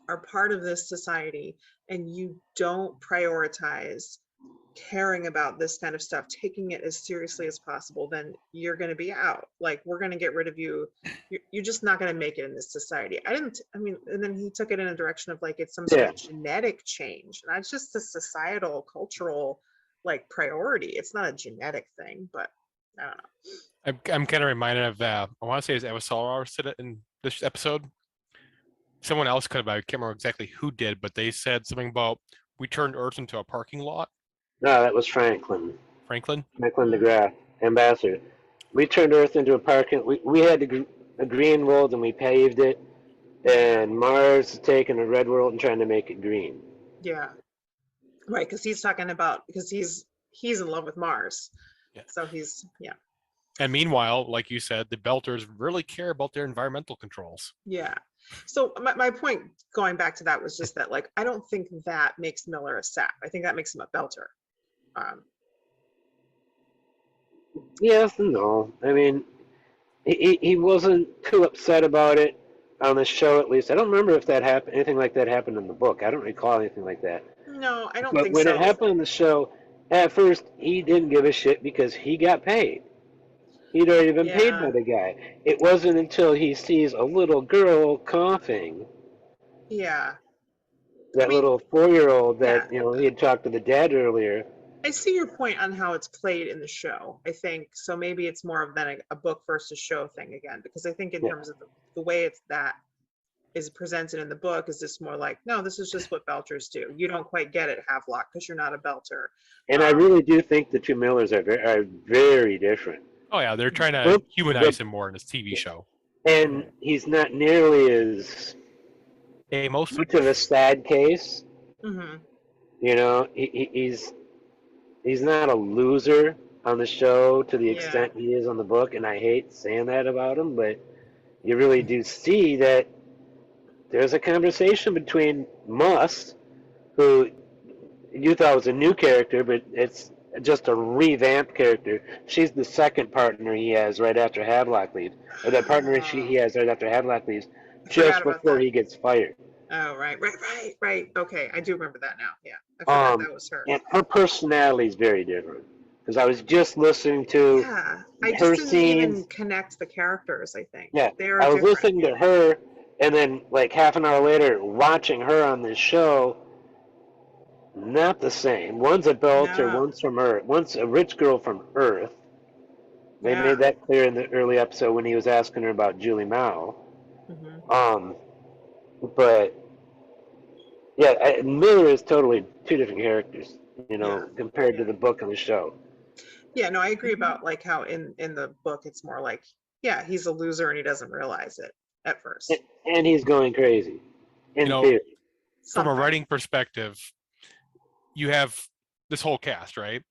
are part of this society and you don't prioritize caring about this kind of stuff, taking it as seriously as possible, then you're going to be out. Like, we're going to get rid of you. You're just not going to make it in this society. And then he took it in a direction of like, it's some sort of genetic change. And that's just a societal, cultural, like, priority. It's not a genetic thing, but I don't know. I'm kind of reminded of, I want to say it was Avasaur said it in this episode. Someone else could have, I can't remember exactly who did, but they said something about, we turned Earth into a parking lot. No, that was Franklin. Franklin DeGraff, ambassador. We turned Earth into a parking. We had a green world and we paved it, and Mars is taking a red world and trying to make it green. Yeah, right. Because he's talking about, because he's in love with Mars. Yeah. So he's And meanwhile, like you said, the Belters really care about their environmental controls. Yeah. So my point going back to that was just that, like, I don't think that makes Miller a sap. I think that makes him a Belter. Yes and no. I mean, he wasn't too upset about it on the show, at least. I don't remember if that happened. Anything like that happened in the book. I don't recall anything like that. No, I don't but think so. so. When it happened on the show, at first he didn't give a shit because he got paid. He'd already been paid by the guy. It wasn't until he sees a little girl coughing. Yeah. That little 4-year-old that, he had talked to the dad earlier. I see your point on how it's played in the show. I think so. Maybe it's more of than a book versus show thing again, because I think in terms of the way that is presented in the book is just more like, no, this is just what Belters do. You don't quite get it, Havelock, because you're not a Belter. And I really do think the two Millers are very different. Oh yeah, they're trying to humanize him more in this TV show. And he's not nearly as much of a sad case. Mm-hmm. He's not a loser on the show to the extent he is on the book, and I hate saying that about him, but you really do see that there's a conversation between Muss, who you thought was a new character, but it's just a revamped character. She's the second partner he has right after Havelock leaves, or the partner he has right after Havelock leaves, just before he gets fired. Oh, right. Okay, I do remember that now. Yeah, I forgot that was her. And her personality is very different. Because I was just listening to I just didn't even connect the characters, I think. Yeah, I was listening to her, and then like half an hour later, watching her on this show. Not the same. One's a Belter, one's from Earth. One's a rich girl from Earth. They made that clear in the early episode when he was asking her about Julie Mao. Mm-hmm. But yeah, Miller is totally two different characters, compared to the book and the show. Yeah, no, I agree about like how in the book it's more like, he's a loser and he doesn't realize it at first. And he's going crazy. In theory. From a writing perspective, you have this whole cast, right?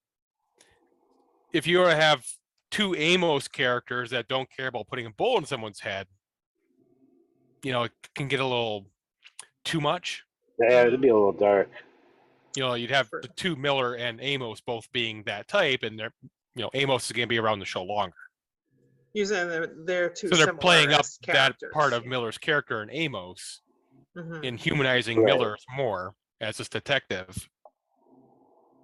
If you were to have two Amos characters that don't care about putting a bullet in someone's head, it can get a little too much. Yeah, it'd be a little dark. You'd have the two Miller and Amos both being that type, and they're, Amos is going to be around the show longer. You're saying they're two. So they're playing up that part of Miller's character in Amos, and humanizing Miller more as this detective.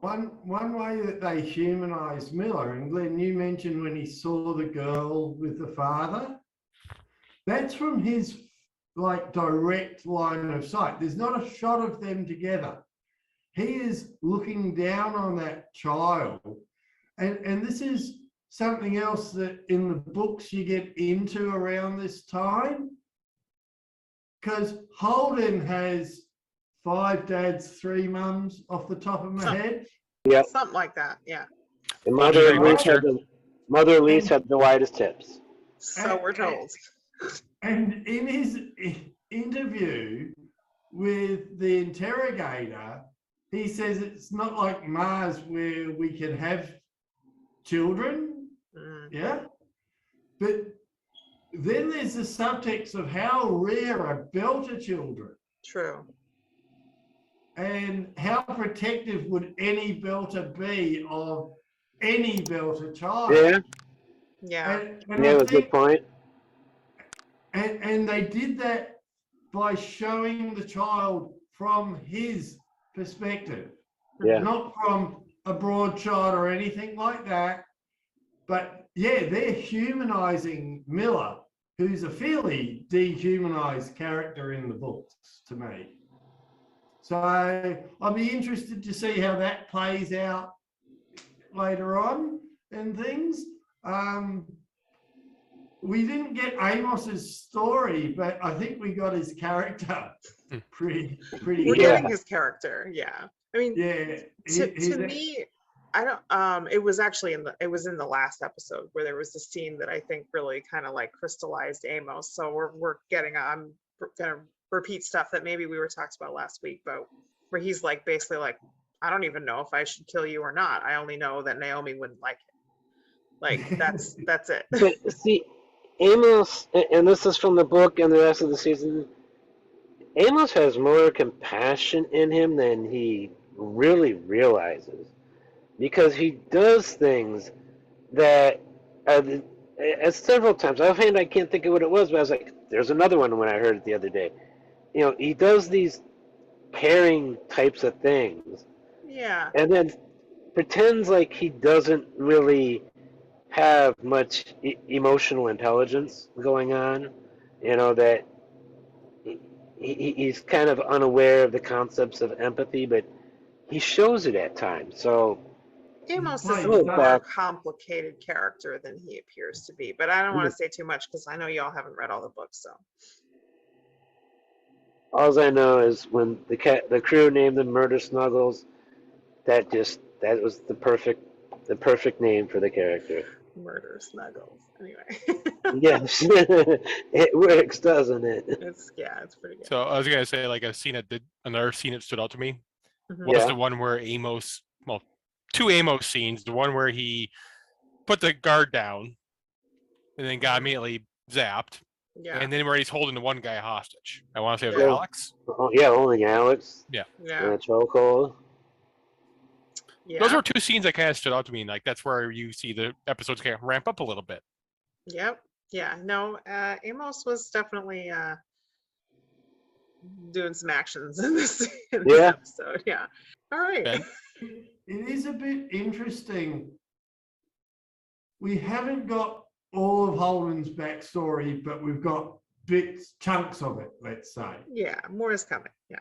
One way that they humanize Miller, and Glenn, you mentioned when he saw the girl with the father, that's from his direct line of sight. There's not a shot of them together. He is looking down on that child, and this is something else that in the books you get into around this time, because Holden has 5 dads, 3 mums off the top of my head. Yeah, something like that. Yeah. And Mother Elise had the widest tips. So we're told. And in his interview with the interrogator, he says it's not like Mars where we can have children. Yeah. But then there's the subtext of how rare are Belter children. True. And how protective would any Belter be of any Belter child? Yeah. And that's a good point. And they did that by showing the child from his perspective, not from a broad shot or anything like that. But yeah, they're humanizing Miller, who's a fairly dehumanized character in the books to me. So I'll be interested to see how that plays out later on and things. We didn't get Amos's story, but I think we got his character pretty We're getting his character, yeah. I mean, to me, I don't. It was actually in the last episode where there was a scene that I think really kind of like crystallized Amos. So we're getting. I'm gonna repeat stuff that maybe we were talked about last week, but where he's like basically like, I don't even know if I should kill you or not. I only know that Naomi wouldn't like it. Like that's it. But see, Amos, and this is from the book and the rest of the season. Amos has more compassion in him than he really realizes, because he does things that several times. Offhand, I can't think of what it was, but I was like, there's another one when I heard it the other day. You know, he does these caring types of things. Yeah. And then pretends like he doesn't really have much emotional intelligence going on. You know, that he's kind of unaware of the concepts of empathy, but he shows it at times. So Amos is a more complicated character than he appears to be, but I don't want to say too much because I know y'all haven't read all the books. So all I know is when the crew named him Murder Snuggles, that was the perfect name for the character. Murder Snuggles. Anyway. Yes, it works, doesn't it? It's pretty good. So I was gonna say, like, another scene that stood out to me Mhm. was the one where Amos, well, two Amos scenes. The one where he put the guard down and then got immediately zapped, Yeah. and then where he's holding the one guy hostage. I want to say it was Alex. Oh, yeah, holding Alex. Yeah. Yeah. Chokehold. Yeah. Those were two scenes that kind of stood out to me. Like, that's where you see the episodes kind of ramp up a little bit. Yep. Yeah. No, Amos was definitely doing some actions in this episode. Yeah. All right. Ben? It is a bit interesting. We haven't got all of Holden's backstory, but we've got chunks of it, let's say. Yeah, more is coming. Yeah.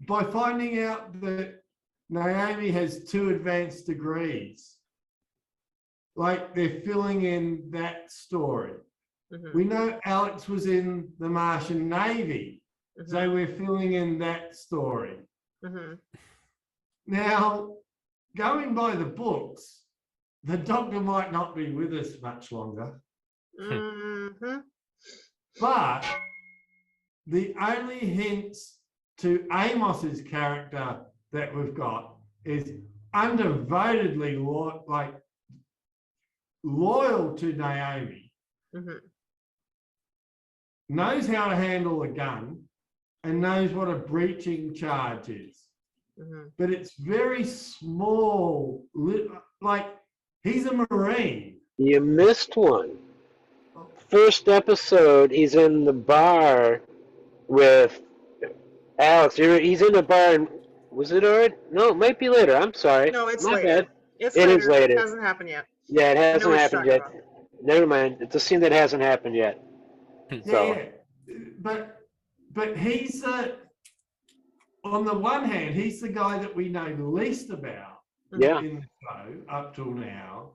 By finding out that Naomi has 2 advanced degrees, like they're filling in that story. Mm-hmm. We know Alex was in the Martian Navy, so we're filling in that story. Mm-hmm. Now, going by the books, the Doctor might not be with us much longer. Mm-hmm. But the only hints to Amos's character that we've got is undevoutedly loyal to Naomi, knows how to handle a gun, and knows what a breaching charge is. But it's very small, like he's a Marine. You missed one. First episode, he's in the bar with Alex. He's in the bar, and was it already? No, it might be later. I'm sorry. No, it's My later. bad. It is later. It hasn't happened yet. Yeah, it hasn't happened yet. About. Never mind. It's a scene that hasn't happened yet. Yeah, but he's on the one hand, he's the guy that we know the least about in the show up till now,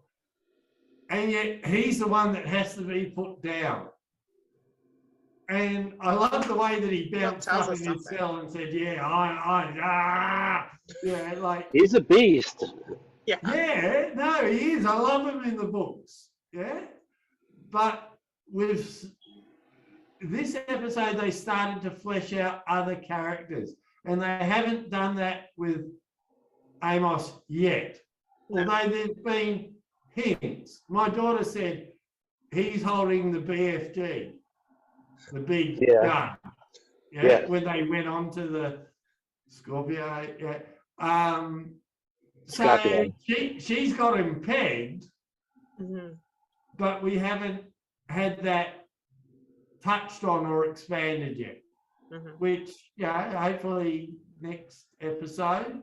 and yet he's the one that has to be put down. And I love the way that he bounced up in his cell and said, like he's a beast. Yeah, no, he is. I love him in the books. Yeah, but with this episode, they started to flesh out other characters, and they haven't done that with Amos yet. Although there's been hints. My daughter said he's holding the BFG, the big gun. When they went on to the Scorpio. So she's got him pegged, but we haven't had that touched on or expanded yet. Mm-hmm. Which, yeah, hopefully next episode,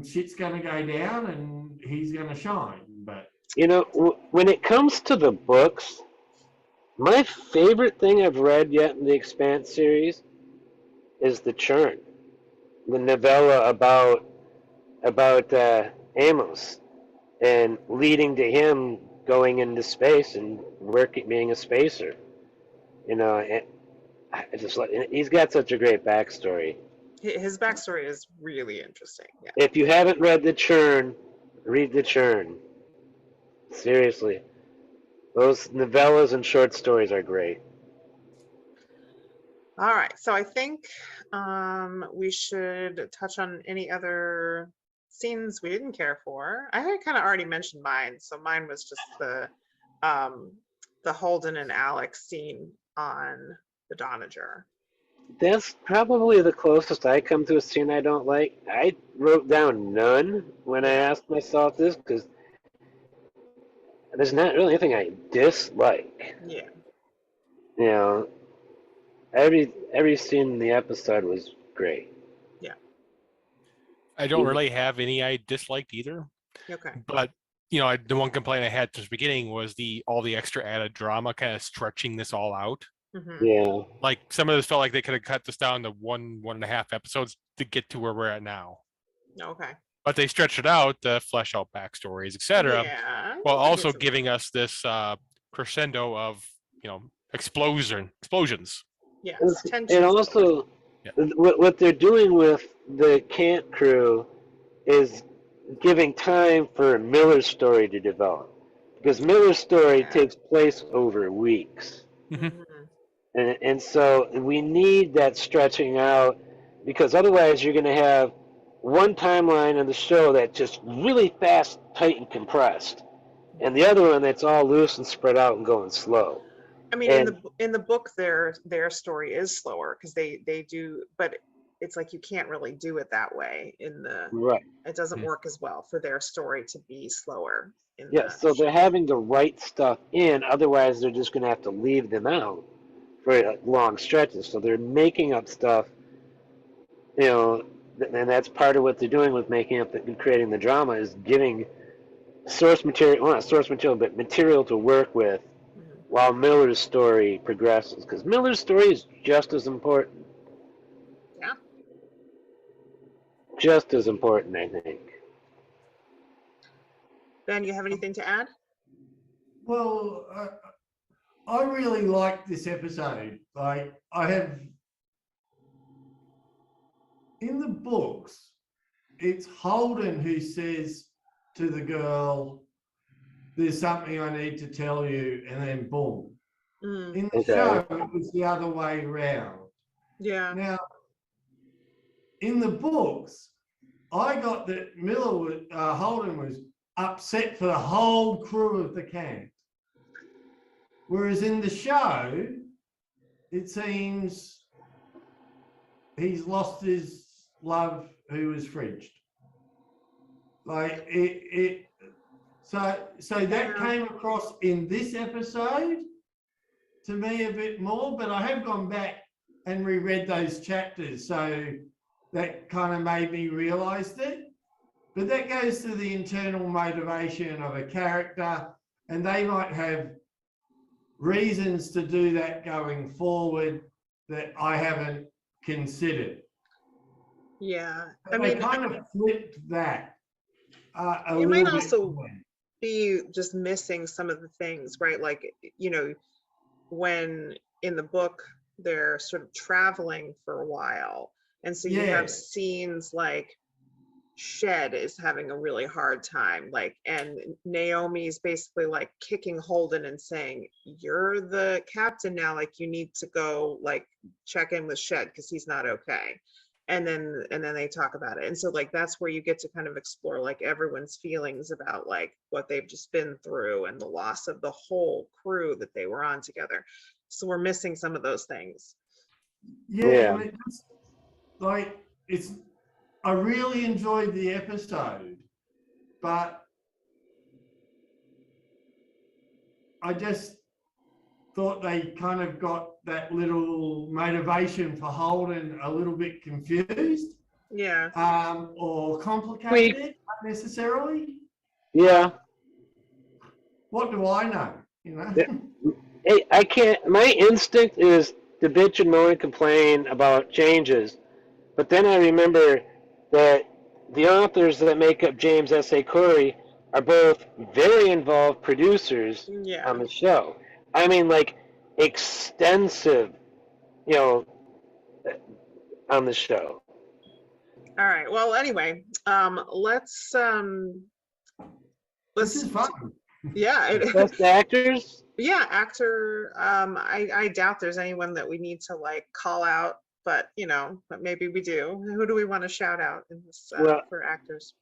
shit's going to go down and he's going to shine. But You know, when it comes to the books, my favorite thing I've read yet in the Expanse series is the Churn, the novella about Amos, and leading to him going into space and being a spacer. You know, I just like, he's got such a great backstory. His backstory is really interesting. Yeah. If you haven't read the Churn, read the Churn. Seriously, those novellas and short stories are great. All right. So I think we should touch on any other scenes we didn't care for. I had kind of already mentioned mine. So mine was just the Holden and Alex scene on the Donager. That's probably the closest I come to a scene I don't like. I wrote down none when I asked myself this, because there's not really anything I dislike. Yeah. You know, every scene in the episode was great. Yeah. I don't really have any I disliked either. Okay. But you know, the one complaint I had to the beginning was all the extra added drama, kind of stretching this all out. Mm-hmm. Yeah. Like some of this felt like they could have cut this down to 1.5 episodes to get to where we're at now. Okay. But they stretched it out to flesh out backstories, etc. Yeah. While also giving us this crescendo of, you know, explosions. Yes. And also, what they're doing with the Cant crew is giving time for Miller's story to develop, because Miller's story takes place over weeks. Mm-hmm. And so we need that stretching out, because otherwise you're going to have one timeline in the show that's just really fast, tight, and compressed, and the other one that's all loose and spread out and going slow. I mean, in the book, their story is slower because they do, but it's like you can't really do it that way in the right. It doesn't work as well for their story to be slower. So they're having to write stuff in, otherwise they're just going to have to leave them out for long stretches. So they're making up stuff, you know, and that's part of what they're doing with making up and creating the drama, is giving source material, well, not source material, but material to work with while Miller's story progresses, because Miller's story is just as important. Yeah. Just as important, I think. Ben, you have anything to add? Well, I really like this episode. Like, I have, in the books, it's Holden who says to the girl, "There's something I need to tell you," and then boom. In the show, it was the other way around. Yeah. Now, in the books, I got that Holden was upset for the whole crew of the Cant. Whereas in the show, it seems he's lost his love, who was fridged. Like so that came across in this episode to me a bit more, but I have gone back and reread those chapters, so that kind of made me realize it. But that goes to the internal motivation of a character, and they might have reasons to do that going forward that I haven't considered. Yeah, I mean, kind of flipped that. It might also be just missing some of the things, right? Like, you know, when in the book they're sort of traveling for a while, and so you have scenes like Shed is having a really hard time, like, and Naomi's basically like kicking Holden and saying, "You're the captain now, like you need to go like check in with Shed because he's not okay." And then they talk about it, and so like that's where you get to kind of explore like everyone's feelings about like what they've just been through and the loss of the whole crew that they were on together. So we're missing some of those things. Yeah. Like, I really enjoyed the episode, but I just thought they kind of got that little motivation for Holden a little bit confused. Yeah. Or complicated unnecessarily. Yeah. What do I know? You know. Yeah. Hey, I can't. My instinct is to bitch and moan and complain about changes, but then I remember that the authors that make up James S.A. Corey are both very involved producers Yeah. on the show. I mean, like extensive, you know, on the show. All right. Well, anyway, let's This is fun. Yeah. Best actors. Yeah, actor. I doubt there's anyone that we need to like call out, but but maybe we do. Who do we want to shout out in this for actors?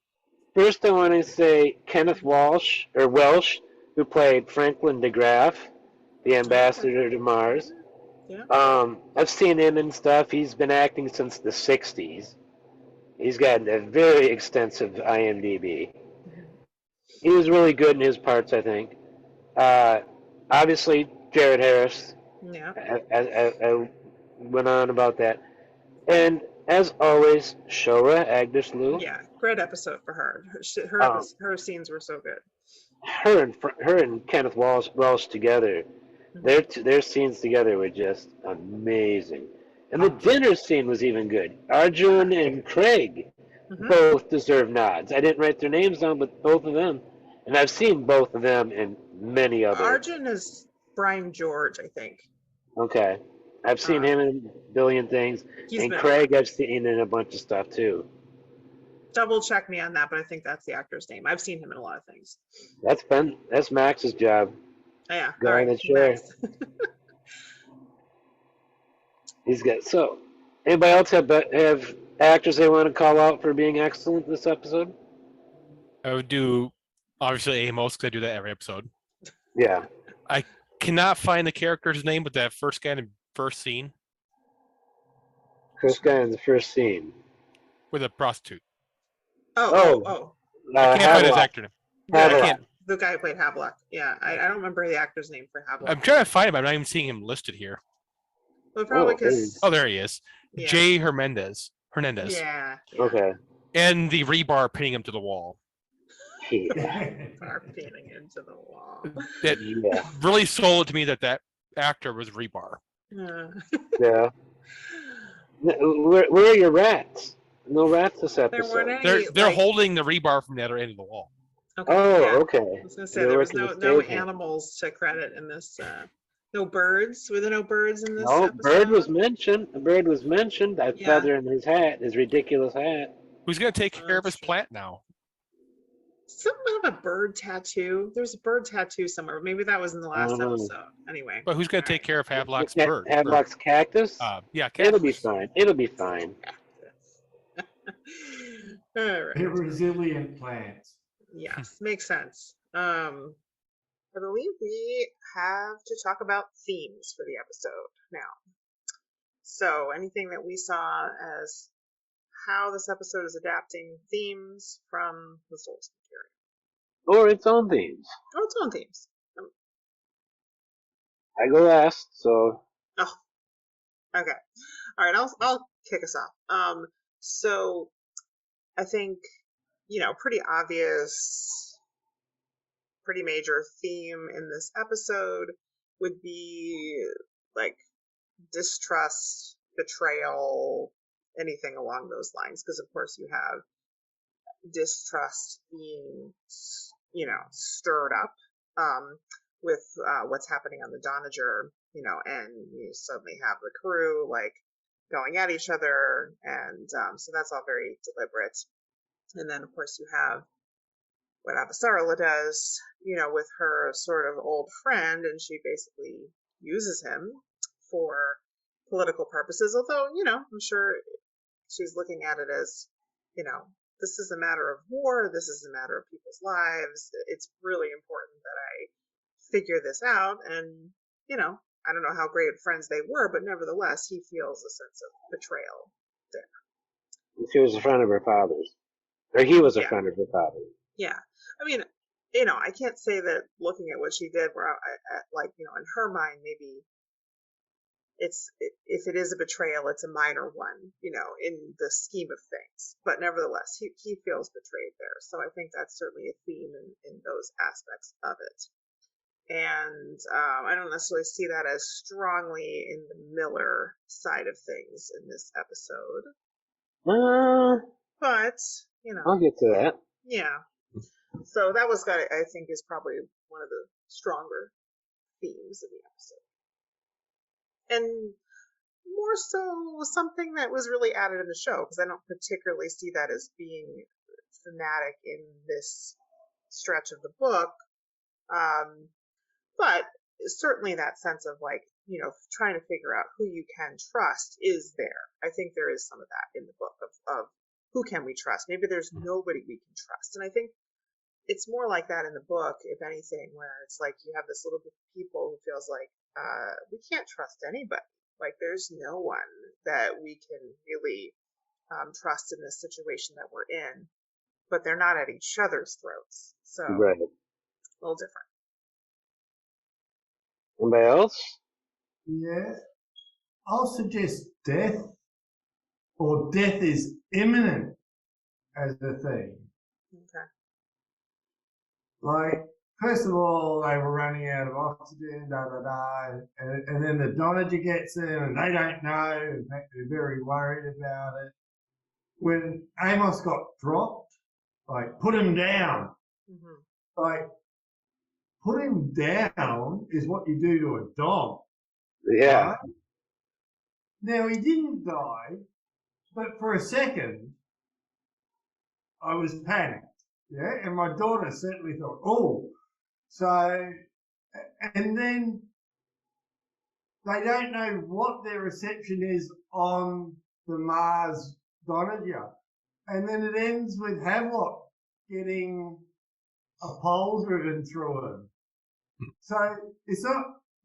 First, I want to say Kenneth Welsh, who played Franklin DeGraff, the ambassador to Mars. Yeah. I've seen him and stuff. He's been acting since the 60s. He's got a very extensive IMDb. He was really good in his parts, I think. Obviously, Jared Harris. Yeah. I went on about that. And as always, Shora Agnes Liu. Yeah, great episode for her. Her scenes were so good. Her and Kenneth Welsh together, their scenes together were just amazing. And the dinner scene was even good. Arjun and Craig both deserve nods. I didn't write their names down, but both of them. And I've seen both of them in many other. Arjun is Brian George, I think. Okay. I've seen him in a billion things. And Craig I've seen in a bunch of stuff too. Double check me on that, but I think that's the actor's name. I've seen him in a lot of things. That's Max's job. Oh, yeah. Go on the chair. He's got anybody else have actors they want to call out for being excellent this episode? I would do obviously Amos, because I do that every episode. Yeah. I cannot find the character's name, but that first guy in the first scene. First guy in the first scene. With a prostitute. Oh. I can't find his actor name. Yeah, the guy who played Havelock. Yeah, I don't remember the actor's name for Havelock. I'm trying to find him. I'm not even seeing him listed here. Well, probably because... Oh, there he is. Yeah. Jay Hernandez. Yeah. Okay. And the rebar pinning him to the wall. Rebar pinning into the wall. That really sold it to me that actor was rebar. Yeah. Where are your rats? No rats this episode. They're holding the rebar from the other end of the wall. Okay, okay. I was going to say there was no animals to credit in this. No birds. Were there no birds in this episode? Bird was mentioned. A bird was mentioned. That feather in his hat, his ridiculous hat. Who's going to take care of his plant now? Something about a bird tattoo. There's a bird tattoo somewhere. Maybe that was in the last episode. Anyway. But who's going to take care of Havelock's bird? Havelock's cactus? Yeah, cactus. It'll be fine. It'll be fine. All right. They're resilient plants. Yes, makes sense. I believe we have to talk about themes for the episode now. So anything that we saw as how this episode is adapting themes from the source material. Or its own themes. Or its own themes. I go last, so. Oh, okay. All right, I'll kick us off. So I think, pretty obvious, pretty major theme in this episode would be like distrust, betrayal, anything along those lines. Because of course you have distrust being, stirred up with what's happening on the Donager, and you suddenly have the crew like going at each other, and so that's all very deliberate. And then of course you have what Avasarala does, with her sort of old friend, and she basically uses him for political purposes, although, I'm sure she's looking at it as, this is a matter of war, this is a matter of people's lives, it's really important that I figure this out, and, I don't know how great friends they were, but nevertheless, he feels a sense of betrayal there. She was a friend of her father's. Or he was a friend of her father's. Yeah. I mean, I can't say that looking at what she did, where like, in her mind, maybe if it is a betrayal, it's a minor one, in the scheme of things. But nevertheless, he feels betrayed there. So I think that's certainly a theme in those aspects of it. And I don't necessarily see that as strongly in the Miller side of things in this episode. But, I'll get to that. Yeah. So that was, I think, is probably one of the stronger themes of the episode. And more so something that was really added in the show, because I don't particularly see that as being thematic in this stretch of the book. But certainly that sense of like, trying to figure out who you can trust is there. I think there is some of that in the book of who can we trust? Maybe there's nobody we can trust. And I think it's more like that in the book, if anything, where it's like you have this little group of people who feels like we can't trust anybody. Like there's no one that we can really trust in this situation that we're in, but they're not at each other's throats. So right. A little different. Anybody else? Yeah. I'll suggest death, or death is imminent as a theme. Okay. Like, first of all, they were running out of oxygen, and then the Donager gets them, and they don't know. In fact, they're very worried about it. When Amos got dropped, like, put him down. Mm-hmm. Like, put him down is what you do to a dog. Yeah. Right? Now, he didn't die, but for a second, I was panicked. Yeah, and my daughter certainly thought, oh, so, and then they don't know what their reception is on the Mars Donager. And then it ends with Havelock getting a pole driven through him. So it's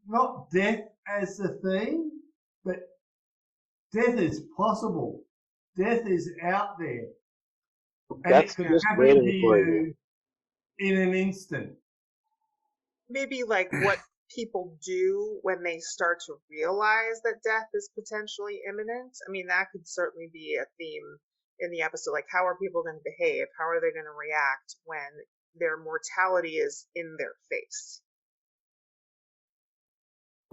not death as the theme, but death is possible. Death is out there. And that's it could just happen to you in an instant. Maybe like what people do when they start to realize that death is potentially imminent. I mean, that could certainly be a theme in the episode. Like, how are people going to behave? How are they going to react when their mortality is in their face?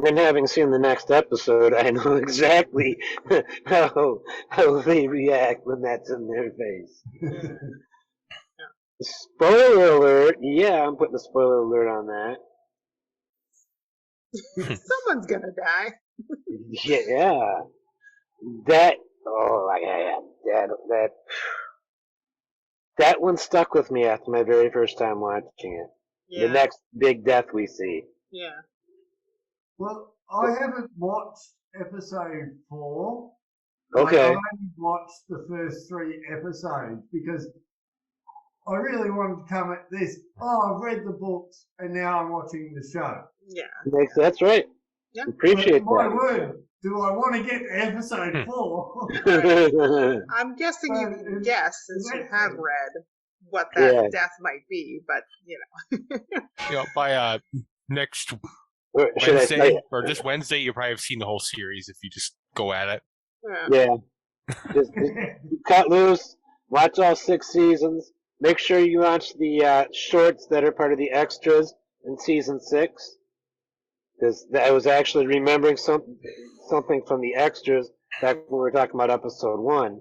And having seen the next episode, I know exactly how they react when that's in their face. Yeah. Spoiler alert! Yeah, I'm putting a spoiler alert on that. Someone's gonna die. Yeah, that one stuck with me after my very first time watching it. Yeah. The next big death we see. Yeah. Well, I haven't watched episode 4. Okay. I've only watched the first 3 episodes because I really wanted to come at this. Oh, I've read the books and now I'm watching the show. Yeah. That's right. Yeah. Appreciate but my that. word, do I want to get to episode 4? I'm guessing you can guess since you have read what Yeah. death might be, but By next Should I say Wednesday it? or this Wednesday, you probably have seen the whole series if you just go at it. Yeah. Just cut loose. Watch all 6 seasons. Make sure you watch the shorts that are part of the extras in season 6. Because I was actually remembering something from the extras back when we were talking about episode 1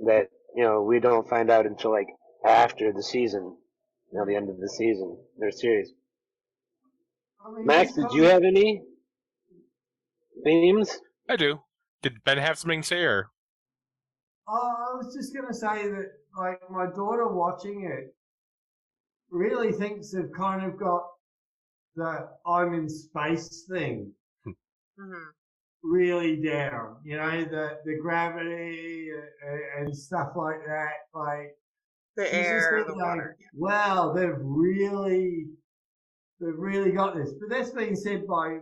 that we don't find out until like after the season, the end of the season, their series. Max, did you have any themes? I do. Did Ben have something to say, or? I was just going to say that, like, my daughter watching it really thinks they've kind of got the I'm in space thing really down. The gravity and stuff like that. Like the air, the water. Wow, they've really got this. But that's being said by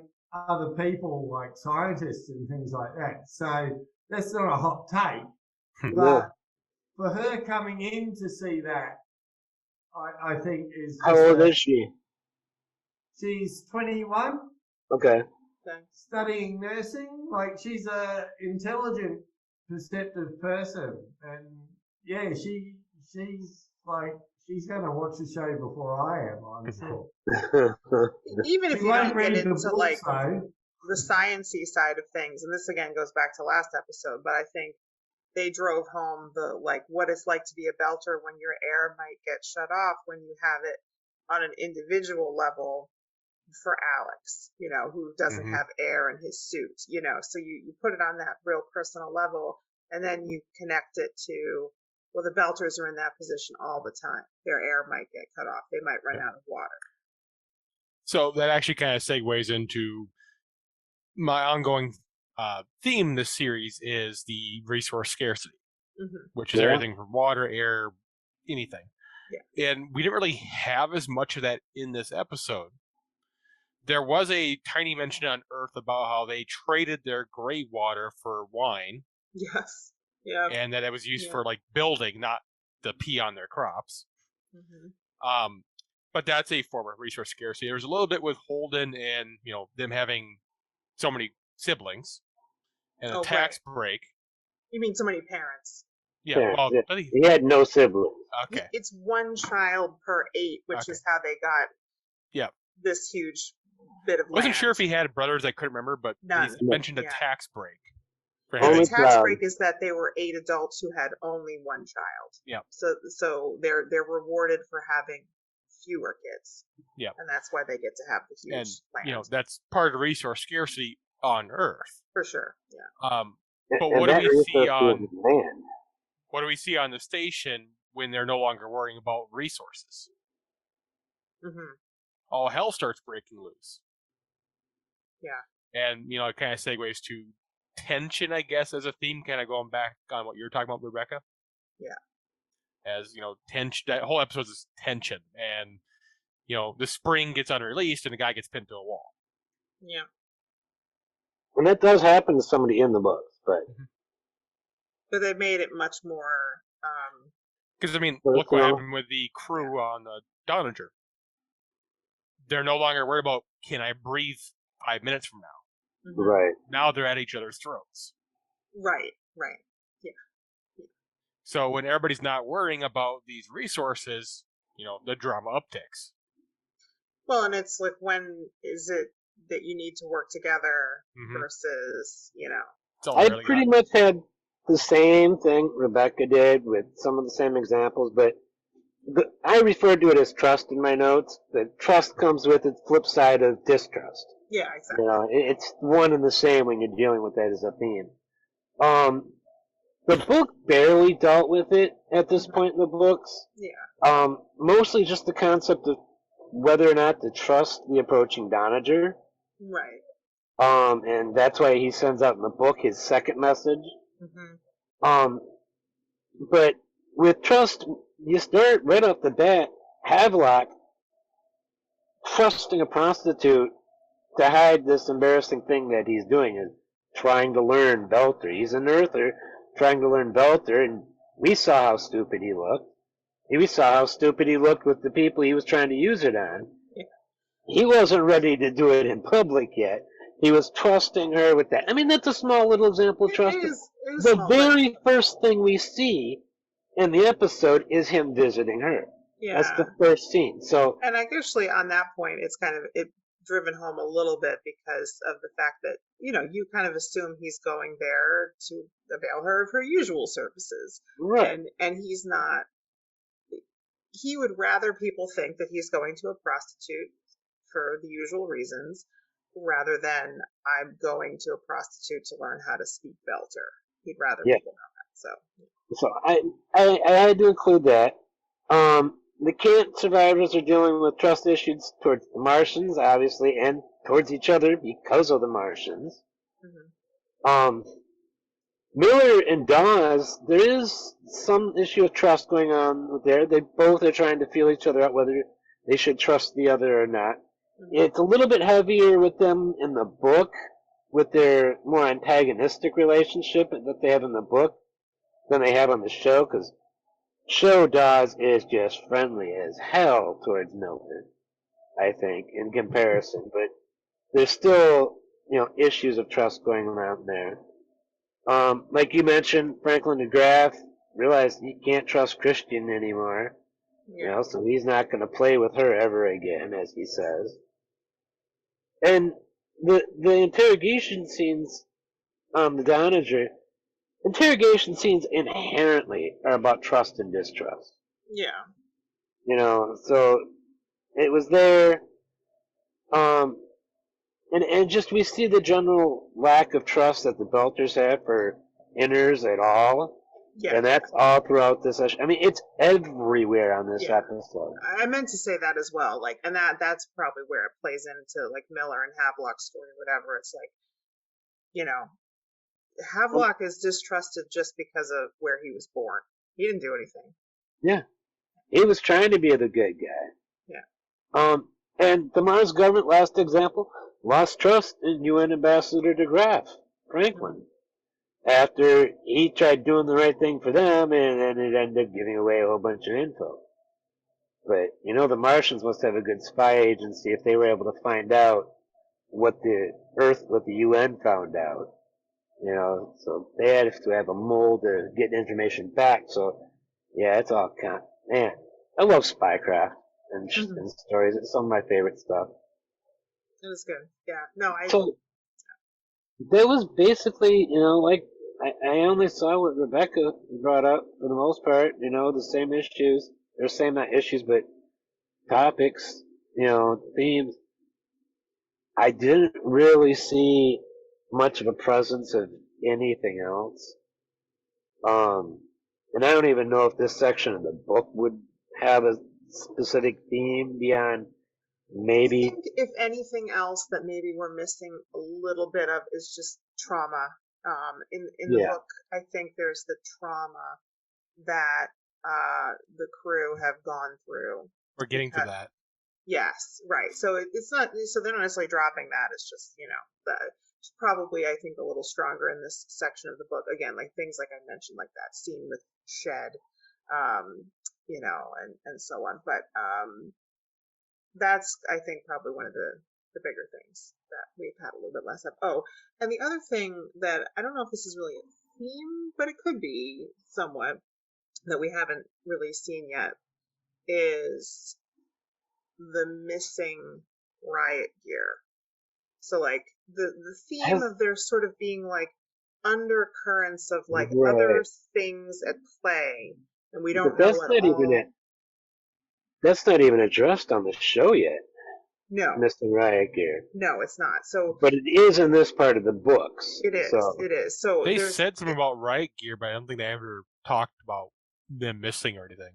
other people, like scientists and things like that. So that's not a hot take. But for her coming in to see that, I think is How just old is she? she's 21, Okay. studying nursing. Like, she's a intelligent, perceptive person, and yeah, she's like, she's gonna watch the show before I am, I'm sure. Even if She you won't don't get read the into books, like though. the sciencey side of things, and this again goes back to last episode, but I think they drove home the like what it's like to be a belter when your air might get shut off when you have it on an individual level for Alex, who doesn't have air in his suit, so you put it on that real personal level, and then you connect it to, well, the belters are in that position all the time. Their air might get cut off. They might run out of water. So that actually kind of segues into my ongoing theme this series is the resource scarcity, which is everything from water, air, anything. Yeah. And we didn't really have as much of that in this episode. There was a tiny mention on Earth about how they traded their gray water for wine. Yes. Yeah. And that it was used for like building, not to pee on their crops. But that's a form of resource scarcity. There was a little bit with Holden and them having so many siblings and a tax break. You mean so many parents? Yeah. Well, he had no siblings. Okay. It's one child per 8, which is how they got this huge bit of land. Wasn't sure if he had brothers. I couldn't remember, but he mentioned a tax break. The tax break is that they were 8 adults who had only one child. Yeah. So they're rewarded for having fewer kids. Yeah. And that's why they get to have the huge land. That's part of resource scarcity on Earth. For sure. Yeah. But what do we see on land? What do we see on the station when they're no longer worrying about resources? All hell starts breaking loose. Yeah. And it kind of segues to tension, I guess, as a theme, kind of going back on what you were talking about, Rebecca. Yeah. As tension. That whole episode is tension, and the spring gets unreleased, and the guy gets pinned to a wall. Yeah. And that does happen to somebody in the books, but they made it much more. Because look what happened with the crew on the Donnager. They're no longer worried about, can I breathe 5 minutes from now? Right. Now they're at each other's throats. Right. Yeah. So when everybody's not worrying about these resources, the drama upticks. Well, and it's like, when is it that you need to work together versus, I pretty much had the same thing Rebecca did with some of the same examples, but I referred to it as trust in my notes. That trust comes with its flip side of distrust. Yeah, exactly. It's one and the same when you're dealing with that as a theme. The book barely dealt with it at this point in the books. Yeah. Mostly just the concept of whether or not to trust the approaching Donnager. Right. And that's why he sends out in the book his second message. But with trust, you start right off the bat, Havelock trusting a prostitute to hide this embarrassing thing that he's doing, is trying to learn Belter. He's an Earther trying to learn Belter, and we saw how stupid he looked. We saw how stupid he looked with the people he was trying to use it on. Yeah. He wasn't ready to do it in public yet. He was trusting her with that. That's a small little example of trust. The very first thing we see in the episode is him visiting her. Yeah. That's the first scene. So, and actually on that point, it's kind of driven home a little bit because of the fact that, you kind of assume he's going there to avail her of her usual services. Right. And he's not. He would rather people think that he's going to a prostitute for the usual reasons, rather than I'm going to a prostitute to learn how to speak Belter. He'd rather people know that. So I had to include that. The Cant survivors are dealing with trust issues towards the Martians, obviously, and towards each other because of the Martians. Miller and Dawes, there is some issue of trust going on there. They both are trying to feel each other out, whether they should trust the other or not. It's a little bit heavier with them in the book, with their more antagonistic relationship that they have in the book than they have on the show, because show Dawes is just friendly as hell towards Milton, I think, in comparison. But there's still, issues of trust going around there. Like you mentioned, Franklin DeGraff realized he can't trust Chrisjen anymore. Yeah. So he's not going to play with her ever again, as he says. And the interrogation scenes, the Downinger, interrogation scenes inherently are about trust and distrust. Yeah. So it was there. And just we see the general lack of trust that the Belters have for inners at all. Yeah. And that's all throughout this. I mean, it's everywhere on this episode. I meant to say that as well. Like, and that's probably where it plays into like Miller and Havelock's story, whatever. It's like, Havelock is distrusted just because of where he was born. He didn't do anything. Yeah. He was trying to be the good guy. Yeah. And the Mars government, last example, lost trust in UN Ambassador DeGraff, Franklin, after he tried doing the right thing for them, and then it ended up giving away a whole bunch of info. But, the Martians must have a good spy agency if they were able to find out what the UN found out. So they had to have a mole to get information back. So, yeah, it's all kind of, man, I love spycraft and stories. It's some of my favorite stuff. It was good. Yeah. No, So, there was basically, like, I only saw what Rebecca brought up for the most part, the same issues, or same not issues, but topics, themes. I didn't really see much of a presence of anything else. And I don't even know if this section of the book would have a specific theme beyond maybe. I think if anything else that maybe we're missing a little bit of is just trauma. In the book, I think there's the trauma that the crew have gone through. We're getting to that. Yes, right. So it's not. So they're not necessarily dropping that. It's just it's probably I think a little stronger in this section of the book. Again, like things like I mentioned, like that scene with Shed, and so on. But that's I think probably one of the bigger things that we've had a little bit less of. Oh, and the other thing that I don't know if this is really a theme, but it could be somewhat that we haven't really seen yet is the missing riot gear. So like the theme of there sort of being like undercurrents of like other things at play, and we don't know at all. That's not even addressed on the show yet. No. Missing riot gear. No, it's not. So, but it is in this part of the books. It is. So. It is. So they said something about riot gear, but I don't think they ever talked about them missing or anything.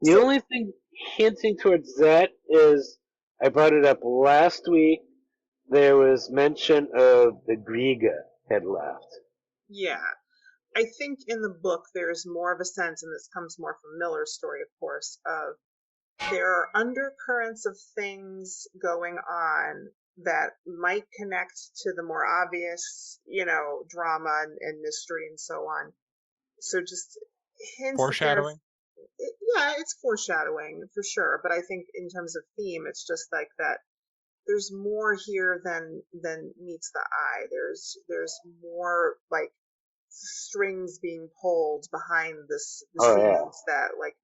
The only thing hinting towards that is I brought it up last week. There was mention of the Griga had left. Yeah. I think in the book there's more of a sense, and this comes more from Miller's story, of course, of there are undercurrents of things going on that might connect to the more obvious, drama and mystery and so on. So just hints. Foreshadowing? Yeah, it's foreshadowing for sure. But I think in terms of theme, it's just like that there's more here than meets the eye. There's more like strings being pulled behind the scenes that like.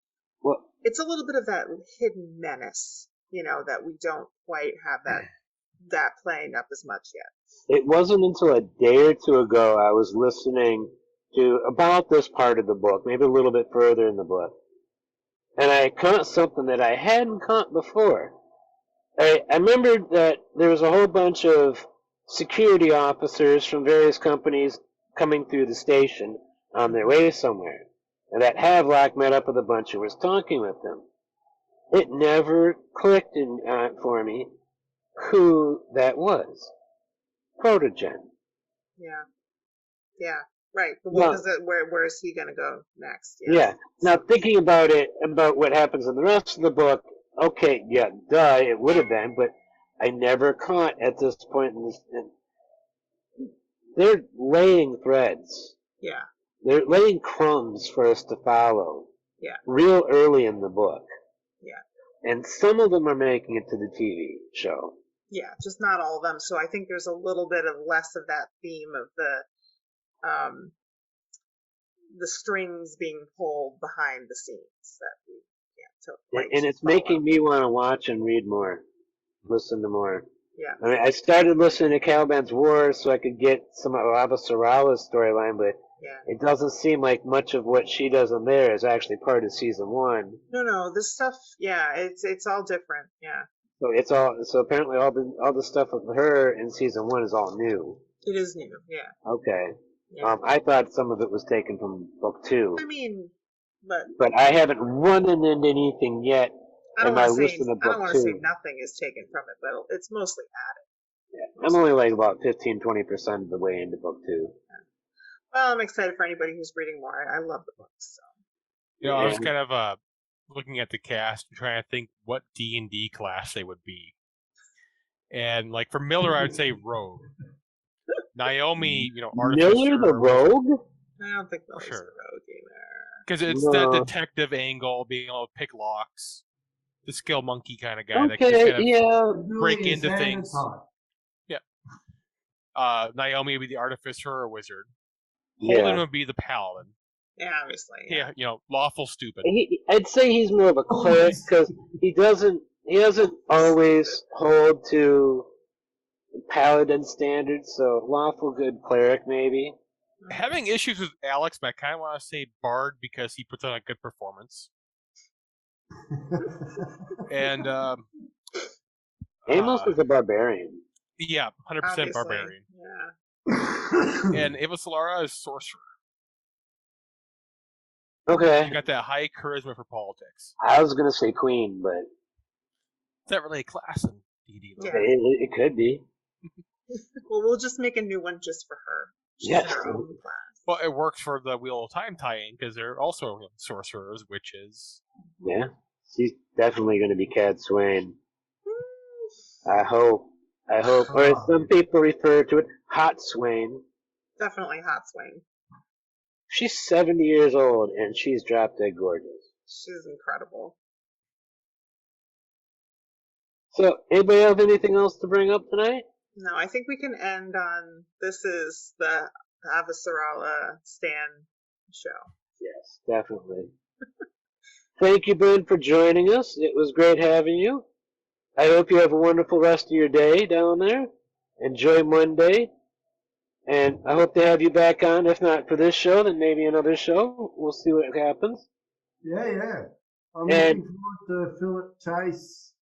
Well, it's a little bit of that hidden menace, that we don't quite have that playing up as much yet. It wasn't until a day or two ago I was listening to about this part of the book, maybe a little bit further in the book, and I caught something that I hadn't caught before. I remembered that there was a whole bunch of security officers from various companies coming through the station on their way somewhere. And that Havelock met up with a bunch and was talking with them. It never clicked for me who that was. Protogen. Yeah, right. But where is he going to go next? Yeah. Now, thinking about it, about what happens in the rest of the book, okay, yeah, duh, it would have been, but I never caught at this point in this. They're laying threads. Yeah. They're laying crumbs for us to follow Yeah. Real early in the book. Yeah. And some of them are making it to the TV show. Yeah, just not all of them. So I think there's a little bit of less of that theme of the strings being pulled behind the scenes that we can't And it's making me want to watch and read more, listen to more. Yeah. I mean, I started listening to Caliban's War so I could get some of Avasarala's storyline, but it doesn't seem like much of what she does in there is actually part of season 1. No, this stuff, it's all different. Yeah. So apparently all the stuff with her in season 1 is all new. It is new. Yeah. Okay. Yeah. I thought some of it was taken from book 2. I mean, but I haven't run into anything yet. I don't want to say nothing is taken from it, but it's mostly added. Yeah. I'm only like about 15-20% of the way into book 2. Yeah. Well, I'm excited for anybody who's reading more. I love the books. So. I was kind of looking at the cast and trying to think what D&D class they would be. And like for Miller, I would say rogue. Naomi, artificer. Miller the rogue? I don't think Miller's a rogue either. Because it's that detective angle, being able to pick locks. The skill monkey kind of guy that can just kind of break into things. Yeah. Naomi would be the artificer or wizard. Holden would be the paladin. Yeah, obviously. Yeah, lawful stupid. I'd say he's more of a cleric because he doesn't always hold to paladin standards. So lawful good cleric maybe. Having issues with Alex, but I kind of want to say bard because he puts on a good performance. And Amos is a barbarian. Yeah, 100% obviously. Barbarian. Yeah. And Ava Solara is sorcerer. Okay. You got that high charisma for politics. I was gonna say queen, but it's not really a class in D&D. Yeah. It could be. Well, we'll just make a new one just for her. Yes. Well, it works for the Wheel of Time tie-in because they're also sorcerers, witches. Yeah, she's definitely going to be Cad Swain. I hope. Or as some people refer to it, Hot Swain. Definitely Hot Swain. She's 70 years old and she's drop dead gorgeous. She's incredible. So, anybody have anything else to bring up tonight? No, I think we can end on this is the Avasarala Stan show. Yes, definitely. Thank you, Ben, for joining us. It was great having you. I hope you have a wonderful rest of your day down there. Enjoy Monday. And I hope to have you back on. If not for this show, then maybe another show. We'll see what happens. Yeah. I'm looking forward to Philip Chase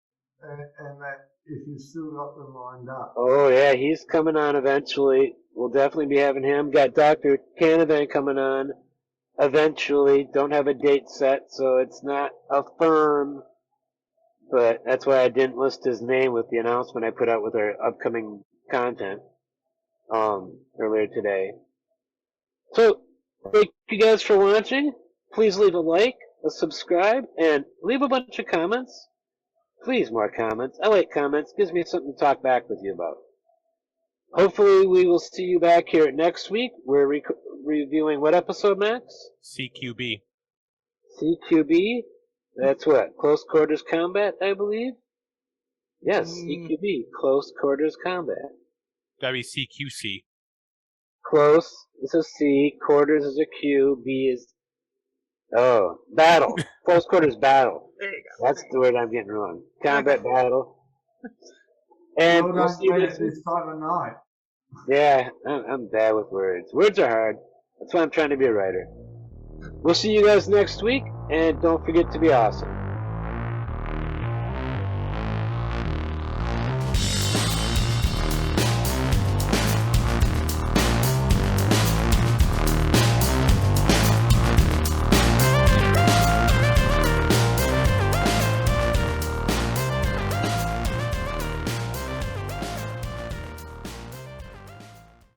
and that if you've still got them lined up. Oh, yeah, he's coming on eventually. We'll definitely be having him. Got Dr. Canavan coming on eventually. Don't have a date set, so it's not a firm. But that's why I didn't list his name with the announcement I put out with our upcoming content earlier today. So, thank you guys for watching. Please leave a like, a subscribe, and leave a bunch of comments. Please, more comments. I like comments. Gives me something to talk back with you about. Hopefully, we will see you back here next week. We're reviewing what episode, Max? CQB. CQB? That's what? Close Quarters Combat, I believe? Yes, CQB. Close Quarters Combat. That'd be CQC. Close is a C, quarters is a Q, B is... Oh, battle. Close Quarters Battle. There you go. That's the word I'm getting wrong. Combat battle. And we'll see you next week. This time of night. Yeah, I'm bad with words. Words are hard. That's why I'm trying to be a writer. We'll see you guys next week, and don't forget to be awesome.